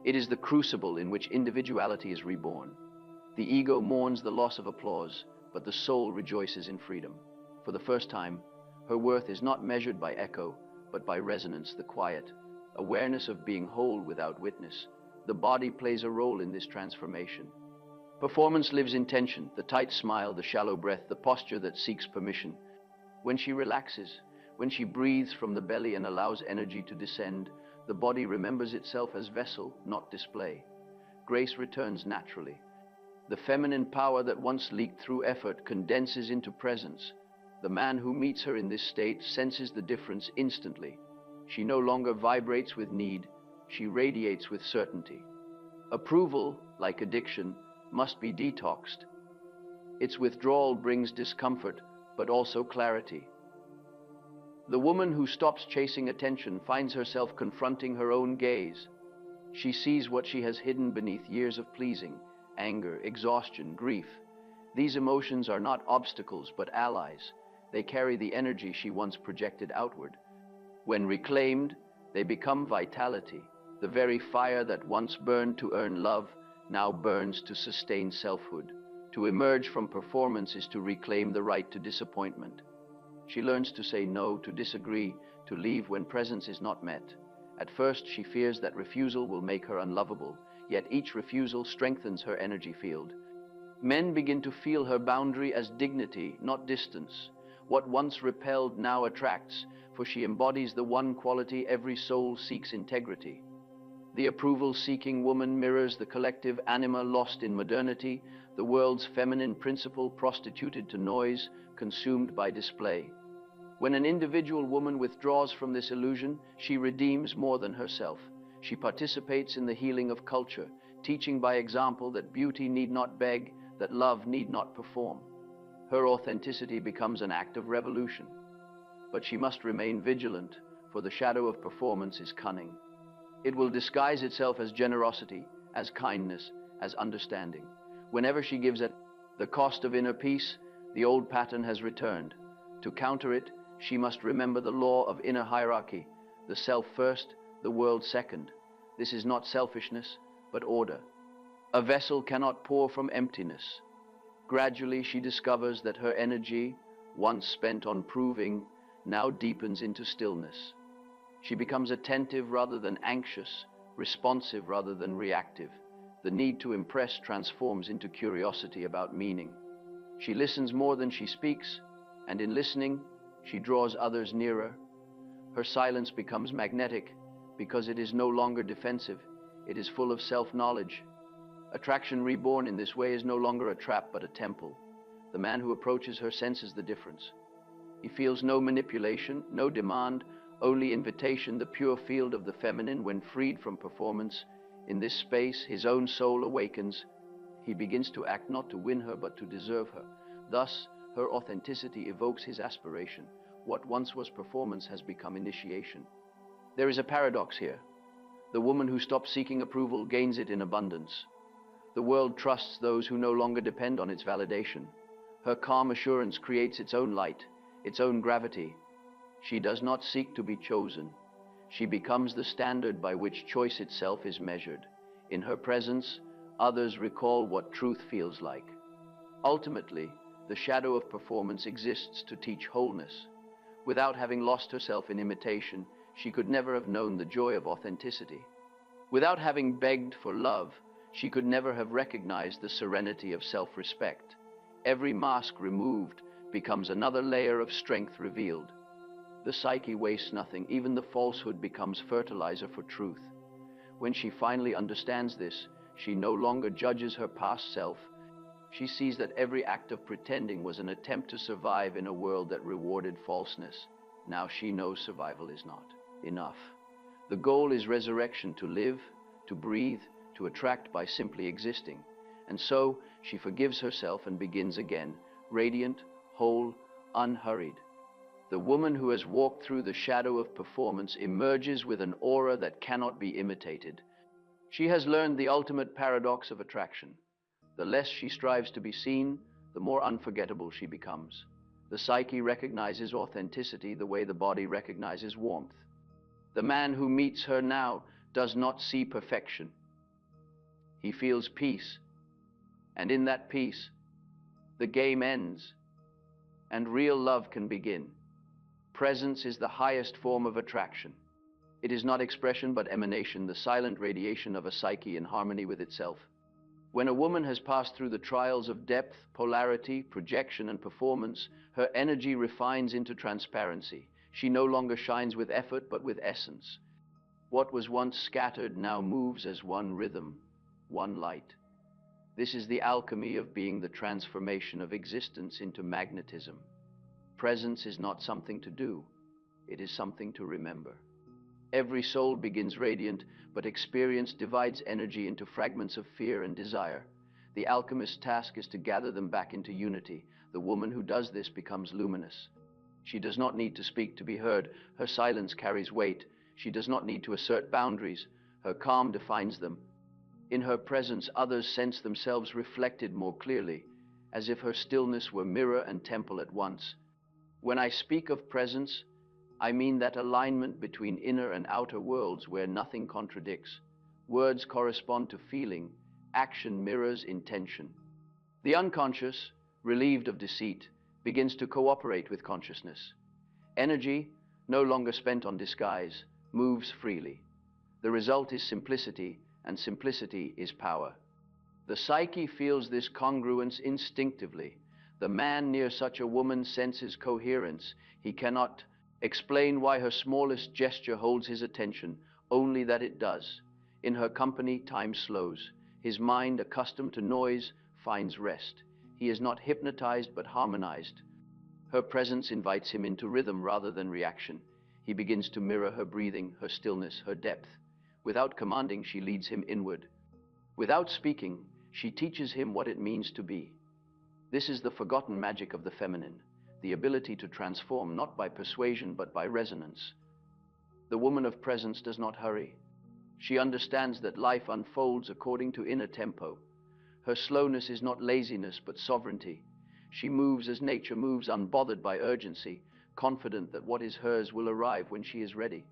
It is the crucible in which individuality is reborn. The ego mourns the loss of applause, but the soul rejoices in freedom. For the first time, her worth is not measured by echo, but by resonance, the quiet, awareness of being whole without witness. The body plays a role in this transformation. Performance lives in tension, the tight smile, the shallow breath, the posture that seeks permission. When she relaxes, when she breathes from the belly and allows energy to descend, the body remembers itself as vessel, not display. Grace returns naturally. The feminine power that once leaked through effort condenses into presence. The man who meets her in this state senses the difference instantly. She no longer vibrates with need, she radiates with certainty. Approval, like addiction, must be detoxed. Its withdrawal brings discomfort, but also clarity. The woman who stops chasing attention finds herself confronting her own gaze. She sees what she has hidden beneath years of pleasing, anger, exhaustion, grief. These emotions are not obstacles, but allies. They carry the energy she once projected outward. When reclaimed, they become vitality. The very fire that once burned to earn love now burns to sustain selfhood. To emerge from performance is to reclaim the right to disappointment. She learns to say no, to disagree, to leave when presence is not met. At first, she fears that refusal will make her unlovable, yet each refusal strengthens her energy field. Men begin to feel her boundary as dignity, not distance. What once repelled now attracts, for she embodies the one quality every soul seeks: integrity. The approval-seeking woman mirrors the collective anima lost in modernity, the world's feminine principle prostituted to noise, consumed by display. When an individual woman withdraws from this illusion, she redeems more than herself. She participates in the healing of culture, teaching by example that beauty need not beg, that love need not perform. Her authenticity becomes an act of revolution. But she must remain vigilant, for the shadow of performance is cunning. It will disguise itself as generosity, as kindness, as understanding. Whenever she gives at the cost of inner peace, the old pattern has returned. To counter it, she must remember the law of inner hierarchy, the self first, the world second. This is not selfishness, but order. A vessel cannot pour from emptiness. Gradually, she discovers that her energy, once spent on proving, now deepens into stillness. She becomes attentive rather than anxious, responsive rather than reactive. The need to impress transforms into curiosity about meaning. She listens more than she speaks, and in listening, she draws others nearer. Her silence becomes magnetic because it is no longer defensive. It is full of self-knowledge. Attraction reborn in this way is no longer a trap but a temple. The man who approaches her senses the difference. He feels no manipulation, no demand, only invitation, the pure field of the feminine when freed from performance. In this space, his own soul awakens. He begins to act not to win her but to deserve her. Thus, her authenticity evokes his aspiration. What once was performance has become initiation. There is a paradox here. The woman who stops seeking approval gains it in abundance. The world trusts those who no longer depend on its validation. Her calm assurance creates its own light, its own gravity. She does not seek to be chosen. She becomes the standard by which choice itself is measured. In her presence, others recall what truth feels like. Ultimately, the shadow of performance exists to teach wholeness. Without having lost herself in imitation, she could never have known the joy of authenticity. Without having begged for love, she could never have recognized the serenity of self-respect. Every mask removed becomes another layer of strength revealed. The psyche wastes nothing. Even the falsehood becomes fertilizer for truth. When she finally understands this, she no longer judges her past self. She sees that every act of pretending was an attempt to survive in a world that rewarded falseness. Now she knows survival is not enough. The goal is resurrection, to live, to breathe, to attract by simply existing. And so she forgives herself and begins again, radiant, whole, unhurried. The woman who has walked through the shadow of performance emerges with an aura that cannot be imitated. She has learned the ultimate paradox of attraction. The less she strives to be seen, the more unforgettable she becomes. The psyche recognizes authenticity the way the body recognizes warmth. The man who meets her now does not see perfection. He feels peace, and in that peace, the game ends, and real love can begin. Presence is the highest form of attraction. It is not expression but emanation, the silent radiation of a psyche in harmony with itself. When a woman has passed through the trials of depth, polarity, projection, and performance, her energy refines into transparency. She no longer shines with effort, but with essence. What was once scattered now moves as one rhythm, one light. This is the alchemy of being, the transformation of existence into magnetism. Presence is not something to do, it is something to remember. Every soul begins radiant, but experience divides energy into fragments of fear and desire. The alchemist's task is to gather them back into unity. The woman who does this becomes luminous. She does not need to speak to be heard. Her silence carries weight. She does not need to assert boundaries. Her calm defines them. In her presence, others sense themselves reflected more clearly, as if her stillness were mirror and temple at once. When I speak of presence, I mean that alignment between inner and outer worlds where nothing contradicts. Words correspond to feeling, action mirrors intention. The unconscious, relieved of deceit, begins to cooperate with consciousness. Energy, no longer spent on disguise, moves freely. The result is simplicity, and simplicity is power. The psyche feels this congruence instinctively. The man near such a woman senses coherence. He cannot explain why her smallest gesture holds his attention, only that it does. In her company, time slows. His mind, accustomed to noise, finds rest. He is not hypnotized, but harmonized. Her presence invites him into rhythm rather than reaction. He begins to mirror her breathing, her stillness, her depth. Without commanding, she leads him inward. Without speaking, she teaches him what it means to be. This is the forgotten magic of the feminine, the ability to transform not by persuasion but by resonance. The woman of presence does not hurry. She understands that life unfolds according to inner tempo. Her slowness is not laziness but sovereignty. She moves as nature moves, unbothered by urgency, confident that what is hers will arrive when she is ready.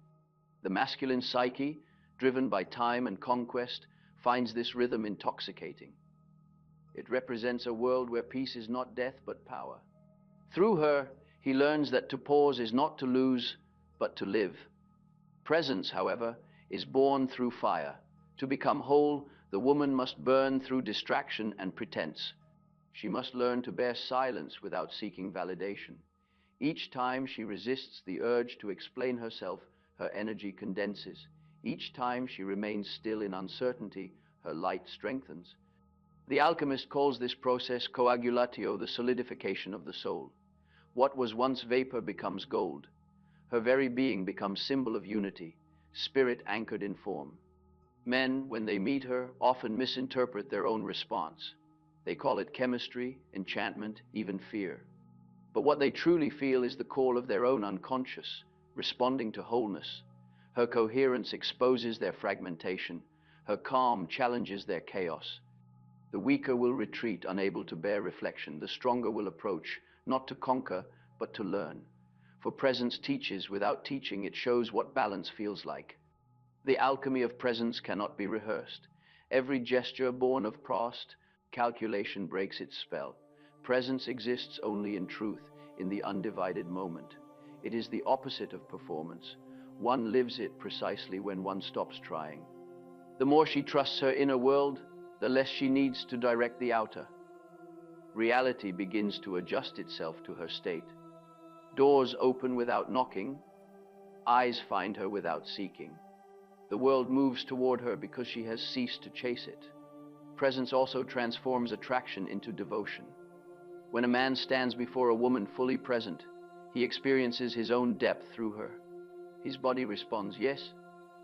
The masculine psyche, driven by time and conquest, finds this rhythm intoxicating. It represents a world where peace is not death but power. Through her, he learns that to pause is not to lose, but to live. Presence, however, is born through fire. To become whole, the woman must burn through distraction and pretense. She must learn to bear silence without seeking validation. Each time she resists the urge to explain herself, her energy condenses. Each time she remains still in uncertainty, her light strengthens. The alchemist calls this process coagulatio, the solidification of the soul. What was once vapor becomes gold. Her very being becomes symbol of unity, spirit anchored in form. Men, when they meet her, often misinterpret their own response. They call it chemistry, enchantment, even fear. But what they truly feel is the call of their own unconscious, responding to wholeness. Her coherence exposes their fragmentation. Her calm challenges their chaos. The weaker will retreat, unable to bear reflection. The stronger will approach, not to conquer, but to learn. For presence teaches. Without teaching, it shows what balance feels like. The alchemy of presence cannot be rehearsed. Every gesture born of Proust, calculation breaks its spell. Presence exists only in truth, in the undivided moment. It is the opposite of performance. One lives it precisely when one stops trying. The more she trusts her inner world, the less she needs to direct the outer. Reality begins to adjust itself to her state. Doors open without knocking. Eyes find her without seeking. The world moves toward her because she has ceased to chase it. Presence also transforms attraction into devotion. When a man stands before a woman fully present, he experiences his own depth through her. His body responds, yes,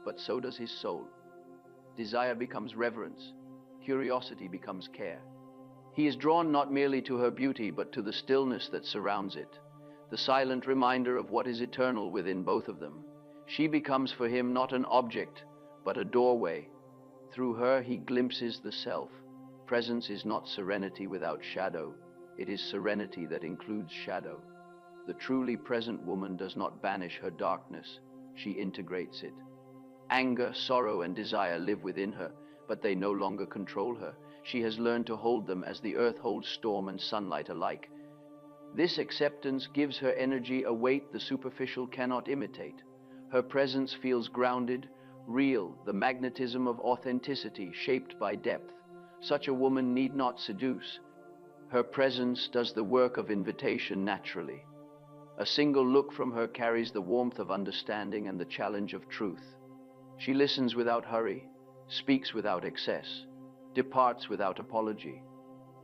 but so does his soul. Desire becomes reverence. Curiosity becomes care. He is drawn not merely to her beauty, but to the stillness that surrounds it, the silent reminder of what is eternal within both of them. She becomes for him not an object, but a doorway. Through her, he glimpses the self. Presence is not serenity without shadow. It is serenity that includes shadow. The truly present woman does not banish her darkness. She integrates it. Anger, sorrow, and desire live within her, but they no longer control her. She has learned to hold them as the earth holds storm and sunlight alike. This acceptance gives her energy a weight the superficial cannot imitate. Her presence feels grounded, real, the magnetism of authenticity shaped by depth. Such a woman need not seduce. Her presence does the work of invitation naturally. A single look from her carries the warmth of understanding and the challenge of truth. She listens without hurry, speaks without excess, departs without apology.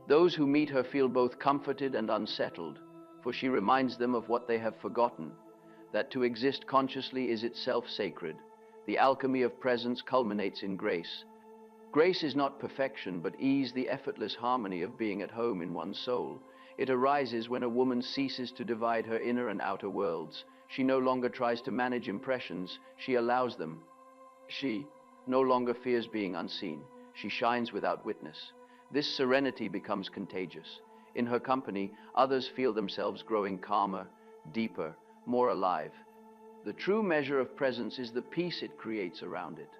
Those who meet her feel both comforted and unsettled, for she reminds them of what they have forgotten, that to exist consciously is itself sacred. The alchemy of presence culminates in grace. Grace is not perfection, but ease, the effortless harmony of being at home in one's soul. It arises when a woman ceases to divide her inner and outer worlds. She no longer tries to manage impressions, she allows them. She no longer fears being unseen. She shines without witness. This serenity becomes contagious. In her company, others feel themselves growing calmer, deeper, more alive. The true measure of presence is the peace it creates around it.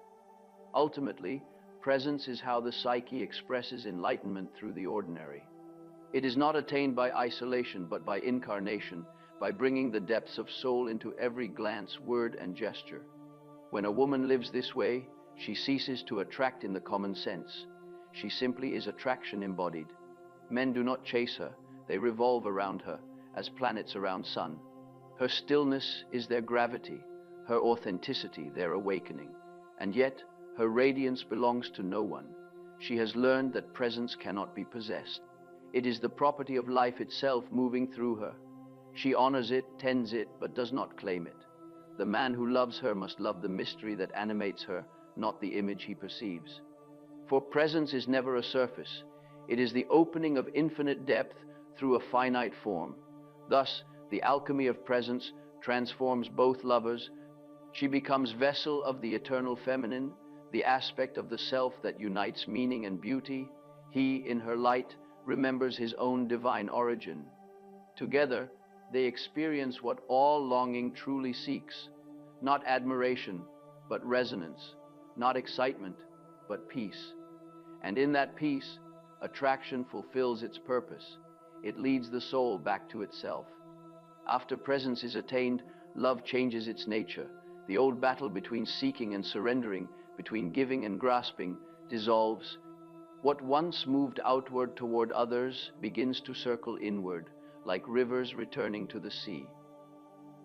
Ultimately, presence is how the psyche expresses enlightenment through the ordinary. It is not attained by isolation, but by incarnation, by bringing the depths of soul into every glance, word, and gesture. When a woman lives this way, she ceases to attract in the common sense. She simply is attraction embodied. Men do not chase her, they revolve around her, as planets around sun. Her stillness is their gravity, her authenticity their awakening. And yet, her radiance belongs to no one. She has learned that presence cannot be possessed. It is the property of life itself moving through her. She honors it, tends it, but does not claim it. The man who loves her must love the mystery that animates her, not the image he perceives. For presence is never a surface. It is the opening of infinite depth through a finite form. Thus, the alchemy of presence transforms both lovers. She becomes vessel of the eternal feminine, the aspect of the self that unites meaning and beauty. He, in her light, remembers his own divine origin. Together, they experience what all longing truly seeks, not admiration, but resonance, not excitement, but peace. And in that peace, attraction fulfills its purpose. It leads the soul back to itself. After presence is attained, love changes its nature. The old battle between seeking and surrendering, between giving and grasping, dissolves. What once moved outward toward others begins to circle inward, like rivers returning to the sea.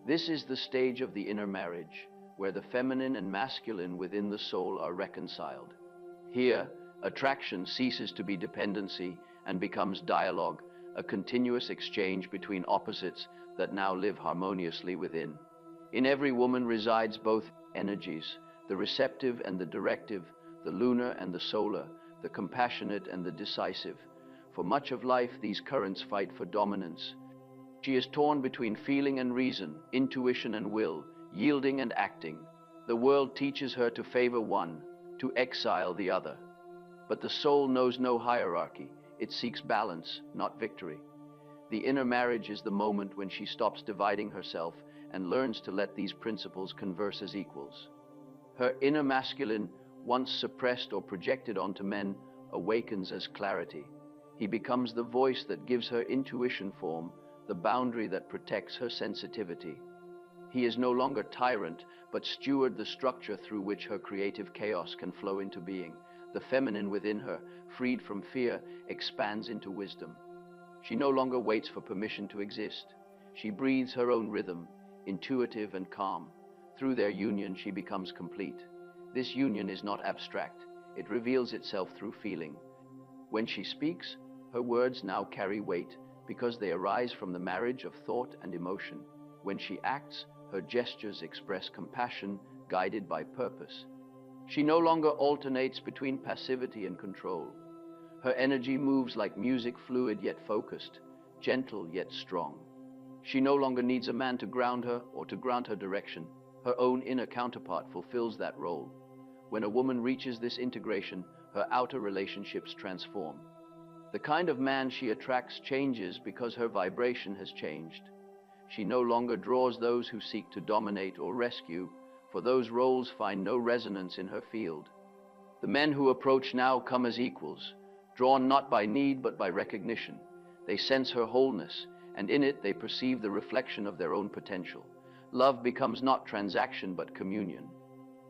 This is the stage of the inner marriage, where the feminine and masculine within the soul are reconciled. Here, attraction ceases to be dependency and becomes dialogue, a continuous exchange between opposites that now live harmoniously within. In every woman resides both energies, the receptive and the directive, the lunar and the solar, the compassionate and the decisive. For much of life, these currents fight for dominance. She is torn between feeling and reason, intuition and will, yielding and acting. The world teaches her to favor one, to exile the other. But the soul knows no hierarchy. It seeks balance, not victory. The inner marriage is the moment when she stops dividing herself and learns to let these principles converse as equals. Her inner masculine, once suppressed or projected onto men, awakens as clarity. He becomes the voice that gives her intuition form, the boundary that protects her sensitivity. He is no longer tyrant, but steward, the structure through which her creative chaos can flow into being. The feminine within her, freed from fear, expands into wisdom. She no longer waits for permission to exist. She breathes her own rhythm, intuitive and calm. Through their union, she becomes complete. This union is not abstract. It reveals itself through feeling. When she speaks, her words now carry weight because they arise from the marriage of thought and emotion. When she acts, her gestures express compassion guided by purpose. She no longer alternates between passivity and control. Her energy moves like music, fluid yet focused, gentle yet strong. She no longer needs a man to ground her or to grant her direction. Her own inner counterpart fulfills that role. When a woman reaches this integration, her outer relationships transform. The kind of man she attracts changes because her vibration has changed. She no longer draws those who seek to dominate or rescue, for those roles find no resonance in her field. The men who approach now come as equals, drawn not by need but by recognition. They sense her wholeness, and in it they perceive the reflection of their own potential. Love becomes not transaction but communion.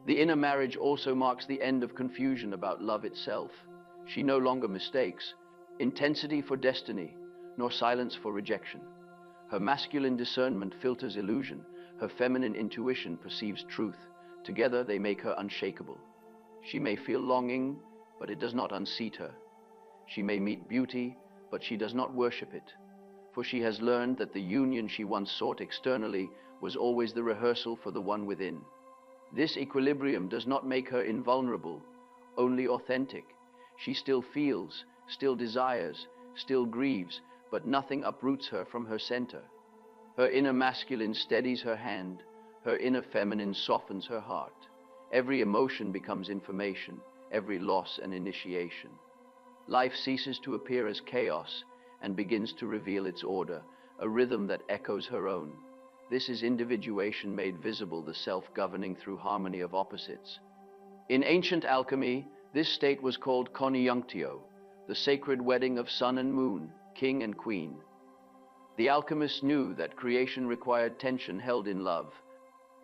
The inner marriage also marks the end of confusion about love itself. She no longer mistakes intensity for destiny, nor silence for rejection. Her masculine discernment filters illusion, her feminine intuition perceives truth. Together they make her unshakable. She may feel longing, but it does not unseat her. She may meet beauty, but she does not worship it, for she has learned that the union she once sought externally was always the rehearsal for the one within. This equilibrium does not make her invulnerable, only authentic. She still feels, still desires, still grieves, but nothing uproots her from her center. Her inner masculine steadies her hand, her inner feminine softens her heart. Every emotion becomes information, every loss an initiation. Life ceases to appear as chaos and begins to reveal its order, a rhythm that echoes her own. This is individuation made visible, the self governing through harmony of opposites. In ancient alchemy, this state was called conjunctio, the sacred wedding of sun and moon, king and queen. The alchemists knew that creation required tension held in love.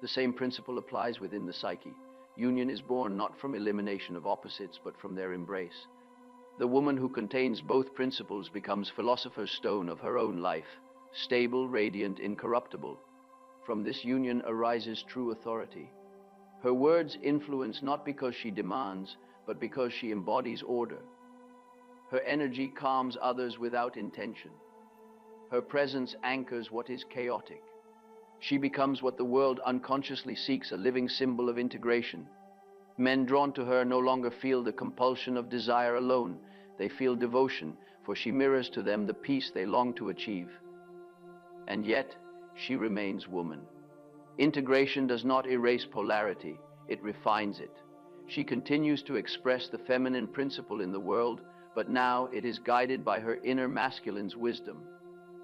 The same principle applies within the psyche. Union is born not from elimination of opposites, but from their embrace. The woman who contains both principles becomes philosopher's stone of her own life, stable, radiant, incorruptible. From this union arises true authority. Her words influence not because she demands, but because she embodies order. Her energy calms others without intention. Her presence anchors what is chaotic. She becomes what the world unconsciously seeks, a living symbol of integration. Men drawn to her no longer feel the compulsion of desire alone. They feel devotion, for she mirrors to them the peace they long to achieve. And yet, she remains woman. Integration does not erase polarity, it refines it. She continues to express the feminine principle in the world, but now it is guided by her inner masculine's wisdom.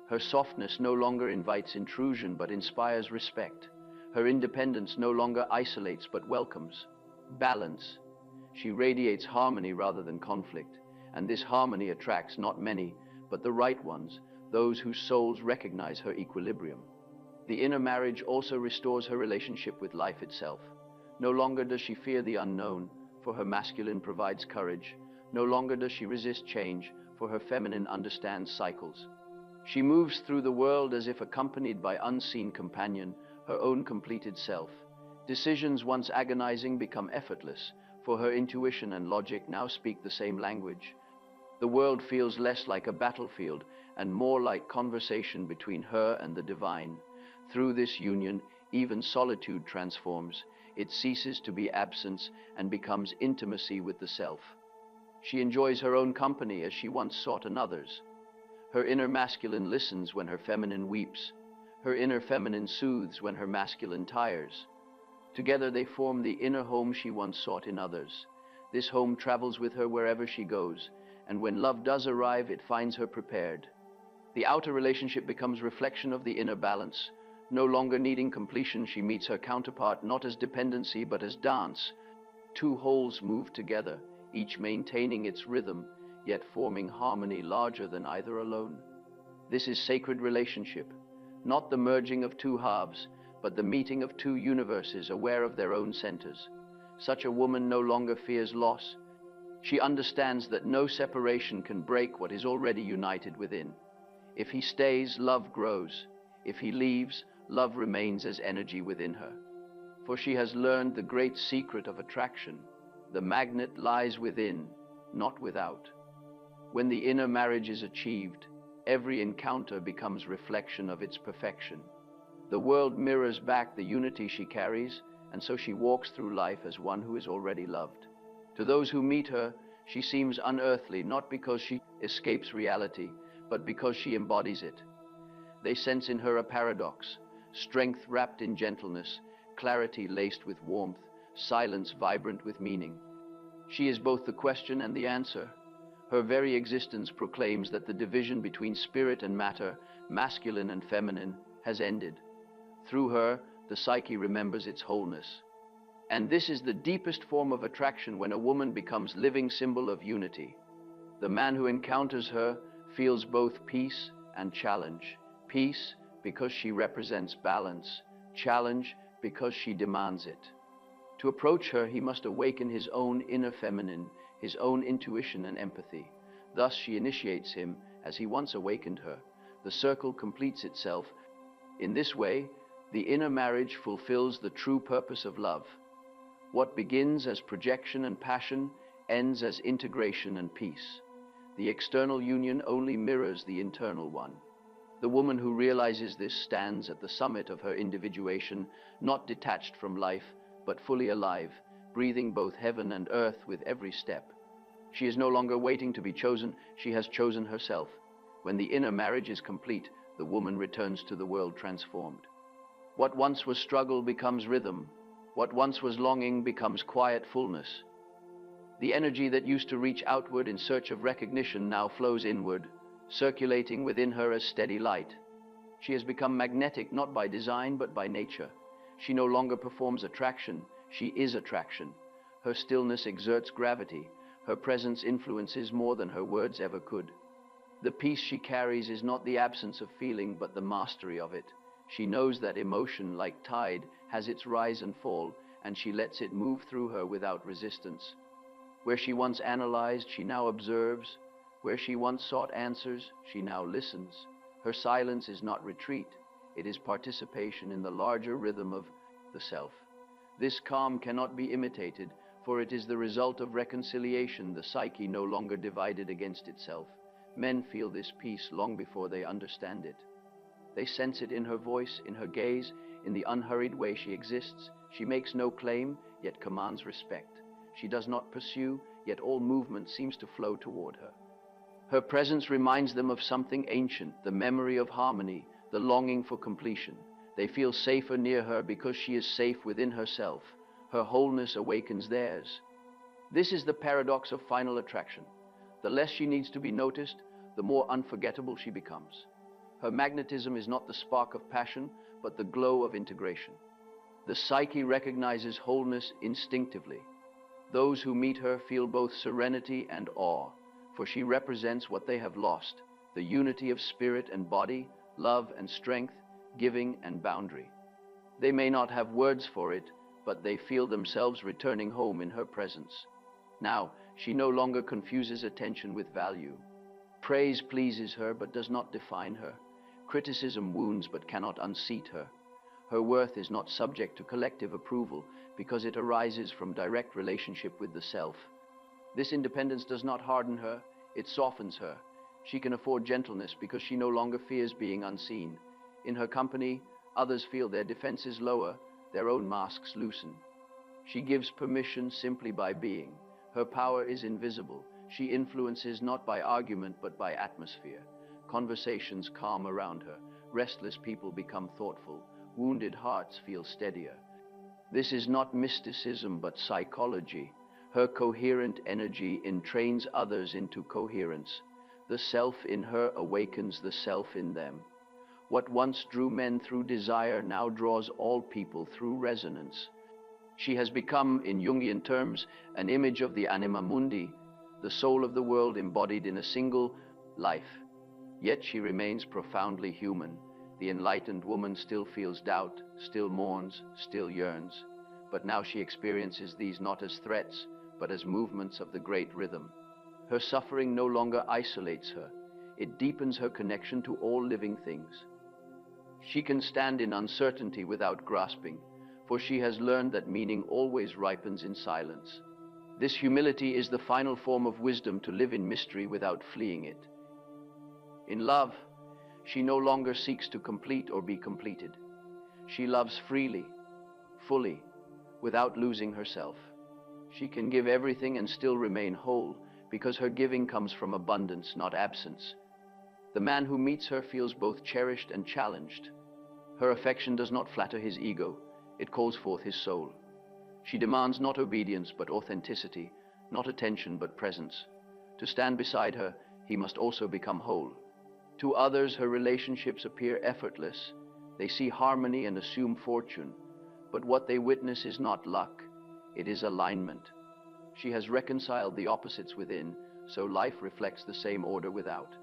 Her softness no longer invites intrusion, but inspires respect. Her independence no longer isolates, but welcomes balance. She radiates harmony rather than conflict, and this harmony attracts not many, but the right ones, those whose souls recognize her equilibrium. The inner marriage also restores her relationship with life itself. No longer does she fear the unknown, for her masculine provides courage. No longer does she resist change, for her feminine understands cycles. She moves through the world as if accompanied by unseen companion, her own completed self. Decisions once agonizing become effortless, for her intuition and logic now speak the same language. The world feels less like a battlefield and more like conversation between her and the divine. Through this union, even solitude transforms. It ceases to be absence and becomes intimacy with the self. She enjoys her own company as she once sought another's. Her inner masculine listens when her feminine weeps. Her inner feminine soothes when her masculine tires. Together they form the inner home she once sought in others. This home travels with her wherever she goes, and when love does arrive, it finds her prepared. The outer relationship becomes reflection of the inner balance. No longer needing completion, she meets her counterpart not as dependency but as dance. Two wholes move together, each maintaining its rhythm, yet forming harmony larger than either alone. This is sacred relationship, not the merging of two halves, but the meeting of two universes aware of their own centers. Such a woman no longer fears loss. She understands that no separation can break what is already united within. If he stays, love grows. If he leaves, love remains as energy within her. For she has learned the great secret of attraction. The magnet lies within, not without. When the inner marriage is achieved, every encounter becomes reflection of its perfection. The world mirrors back the unity she carries, and so she walks through life as one who is already loved. To those who meet her, she seems unearthly, not because she escapes reality, but because she embodies it. They sense in her a paradox, strength wrapped in gentleness, clarity laced with warmth, silence vibrant with meaning. She is both the question and the answer. Her very existence proclaims that the division between spirit and matter, masculine and feminine, has ended. Through her, the psyche remembers its wholeness. And this is the deepest form of attraction, when a woman becomes living symbol of unity. The man who encounters her feels both peace and challenge. Peace because she represents balance, challenge because she demands it. To approach her, he must awaken his own inner feminine, his own intuition and empathy. Thus she initiates him as he once awakened her. The circle completes itself. In this way, the inner marriage fulfills the true purpose of love. What begins as projection and passion ends as integration and peace. The external union only mirrors the internal one. The woman who realizes this stands at the summit of her individuation, not detached from life, but fully alive, breathing both heaven and earth with every step. She is no longer waiting to be chosen, she has chosen herself. When the inner marriage is complete, the woman returns to the world transformed. What once was struggle becomes rhythm. What once was longing becomes quiet fullness. The energy that used to reach outward in search of recognition now flows inward, circulating within her as steady light. She has become magnetic not by design but by nature. She no longer performs attraction, she is attraction. Her stillness exerts gravity. Her presence influences more than her words ever could. The peace she carries is not the absence of feeling but the mastery of it. She knows that emotion, like tide, has its rise and fall, and she lets it move through her without resistance. Where she once analyzed, she now observes. Where she once sought answers, she now listens. Her silence is not retreat, it is participation in the larger rhythm of the self. This calm cannot be imitated, for it is the result of reconciliation, the psyche no longer divided against itself. Men feel this peace long before they understand it. They sense it in her voice, in her gaze, in the unhurried way she exists. She makes no claim, yet commands respect. She does not pursue, yet all movement seems to flow toward her. Her presence reminds them of something ancient, the memory of harmony, the longing for completion. They feel safer near her because she is safe within herself. Her wholeness awakens theirs. This is the paradox of final attraction. The less she needs to be noticed, the more unforgettable she becomes. Her magnetism is not the spark of passion, but the glow of integration. The psyche recognizes wholeness instinctively. Those who meet her feel both serenity and awe, for she represents what they have lost, the unity of spirit and body, love and strength, giving and boundary. They may not have words for it, but they feel themselves returning home in her presence. Now, she no longer confuses attention with value. Praise pleases her but does not define her. Criticism wounds but cannot unseat her. Her worth is not subject to collective approval because it arises from direct relationship with the self. This independence does not harden her, it softens her. She can afford gentleness because she no longer fears being unseen. In her company, others feel their defenses lower, their own masks loosen. She gives permission simply by being. Her power is invisible. She influences not by argument but by atmosphere. Conversations calm around her. Restless people become thoughtful. Wounded hearts feel steadier. This is not mysticism but psychology. Her coherent energy entrains others into coherence. The self in her awakens the self in them. What once drew men through desire now draws all people through resonance. She has become, in Jungian terms, an image of the anima mundi, the soul of the world embodied in a single life. Yet she remains profoundly human. The enlightened woman still feels doubt, still mourns, still yearns. But now she experiences these not as threats, but as movements of the great rhythm. Her suffering no longer isolates her. It deepens her connection to all living things. She can stand in uncertainty without grasping, for she has learned that meaning always ripens in silence. This humility is the final form of wisdom, to live in mystery without fleeing it. In love, she no longer seeks to complete or be completed. She loves freely, fully, without losing herself. She can give everything and still remain whole, because her giving comes from abundance, not absence. The man who meets her feels both cherished and challenged. Her affection does not flatter his ego, it calls forth his soul. She demands not obedience but authenticity, not attention but presence. To stand beside her, he must also become whole. To others, her relationships appear effortless. They see harmony and assume fortune. But what they witness is not luck, it is alignment. She has reconciled the opposites within, so life reflects the same order without.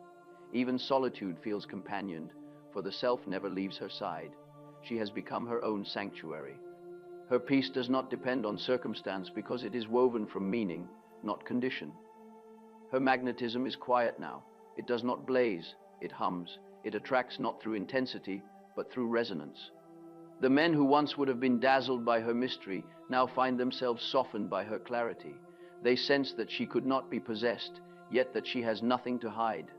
Even solitude feels companioned, for the self never leaves her side. She has become her own sanctuary. Her peace does not depend on circumstance because it is woven from meaning, not condition. Her magnetism is quiet now. It does not blaze, it hums. It attracts not through intensity, but through resonance. The men who once would have been dazzled by her mystery now find themselves softened by her clarity. They sense that she could not be possessed, yet that she has nothing to hide.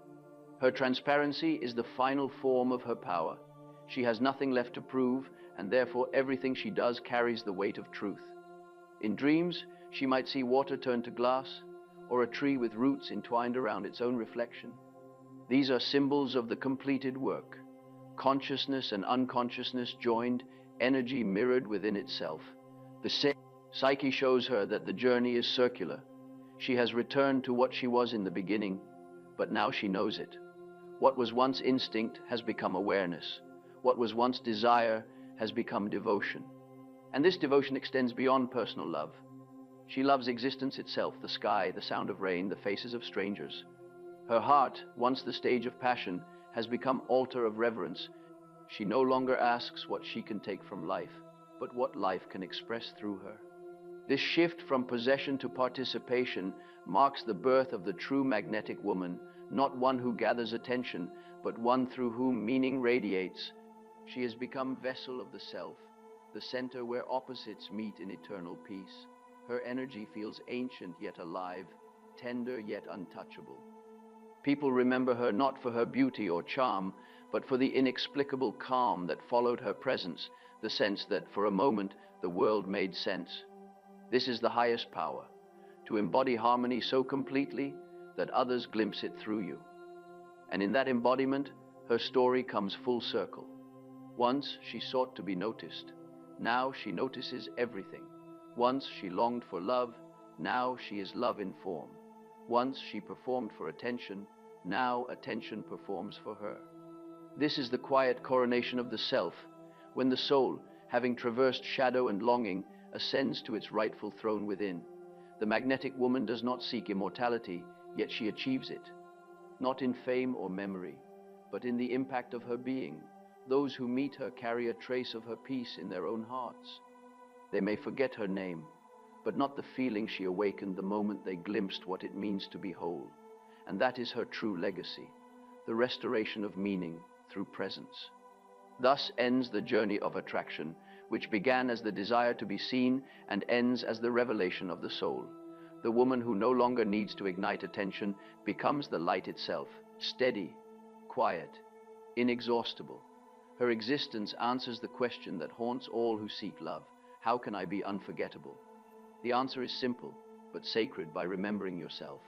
Her transparency is the final form of her power. She has nothing left to prove, and therefore everything she does carries the weight of truth. In dreams, she might see water turn to glass, or a tree with roots entwined around its own reflection. These are symbols of the completed work. Consciousness and unconsciousness joined, energy mirrored within itself. The psyche shows her that the journey is circular. She has returned to what she was in the beginning, but now she knows it. What was once instinct has become awareness. What was once desire has become devotion. And this devotion extends beyond personal love. She loves existence itself, the sky, the sound of rain, the faces of strangers. Her heart, once the stage of passion, has become altar of reverence. She no longer asks what she can take from life, but what life can express through her. This shift from possession to participation marks the birth of the true magnetic woman, not one who gathers attention, but one through whom meaning radiates. She has become vessel of the self, the center where opposites meet in eternal peace. Her energy feels ancient yet alive, tender yet untouchable. People remember her not for her beauty or charm, but for the inexplicable calm that followed her presence, the sense that for a moment the world made sense. This is the highest power, to embody harmony so completely that others glimpse it through you. And in that embodiment, her story comes full circle. Once she sought to be noticed. Now she notices everything. Once she longed for love. Now she is love in form. Once she performed for attention. Now attention performs for her. This is the quiet coronation of the self, when the soul, having traversed shadow and longing, ascends to its rightful throne within. The magnetic woman does not seek immortality, yet she achieves it. Not in fame or memory, but in the impact of her being. Those who meet her carry a trace of her peace in their own hearts. They may forget her name, but not the feeling she awakened the moment they glimpsed what it means to be whole. And that is her true legacy, the restoration of meaning through presence. Thus ends the journey of attraction, which began as the desire to be seen and ends as the revelation of the soul. The woman who no longer needs to ignite attention becomes the light itself, steady, quiet, inexhaustible. Her existence answers the question that haunts all who seek love: how can I be unforgettable? The answer is simple, but sacred by remembering yourself.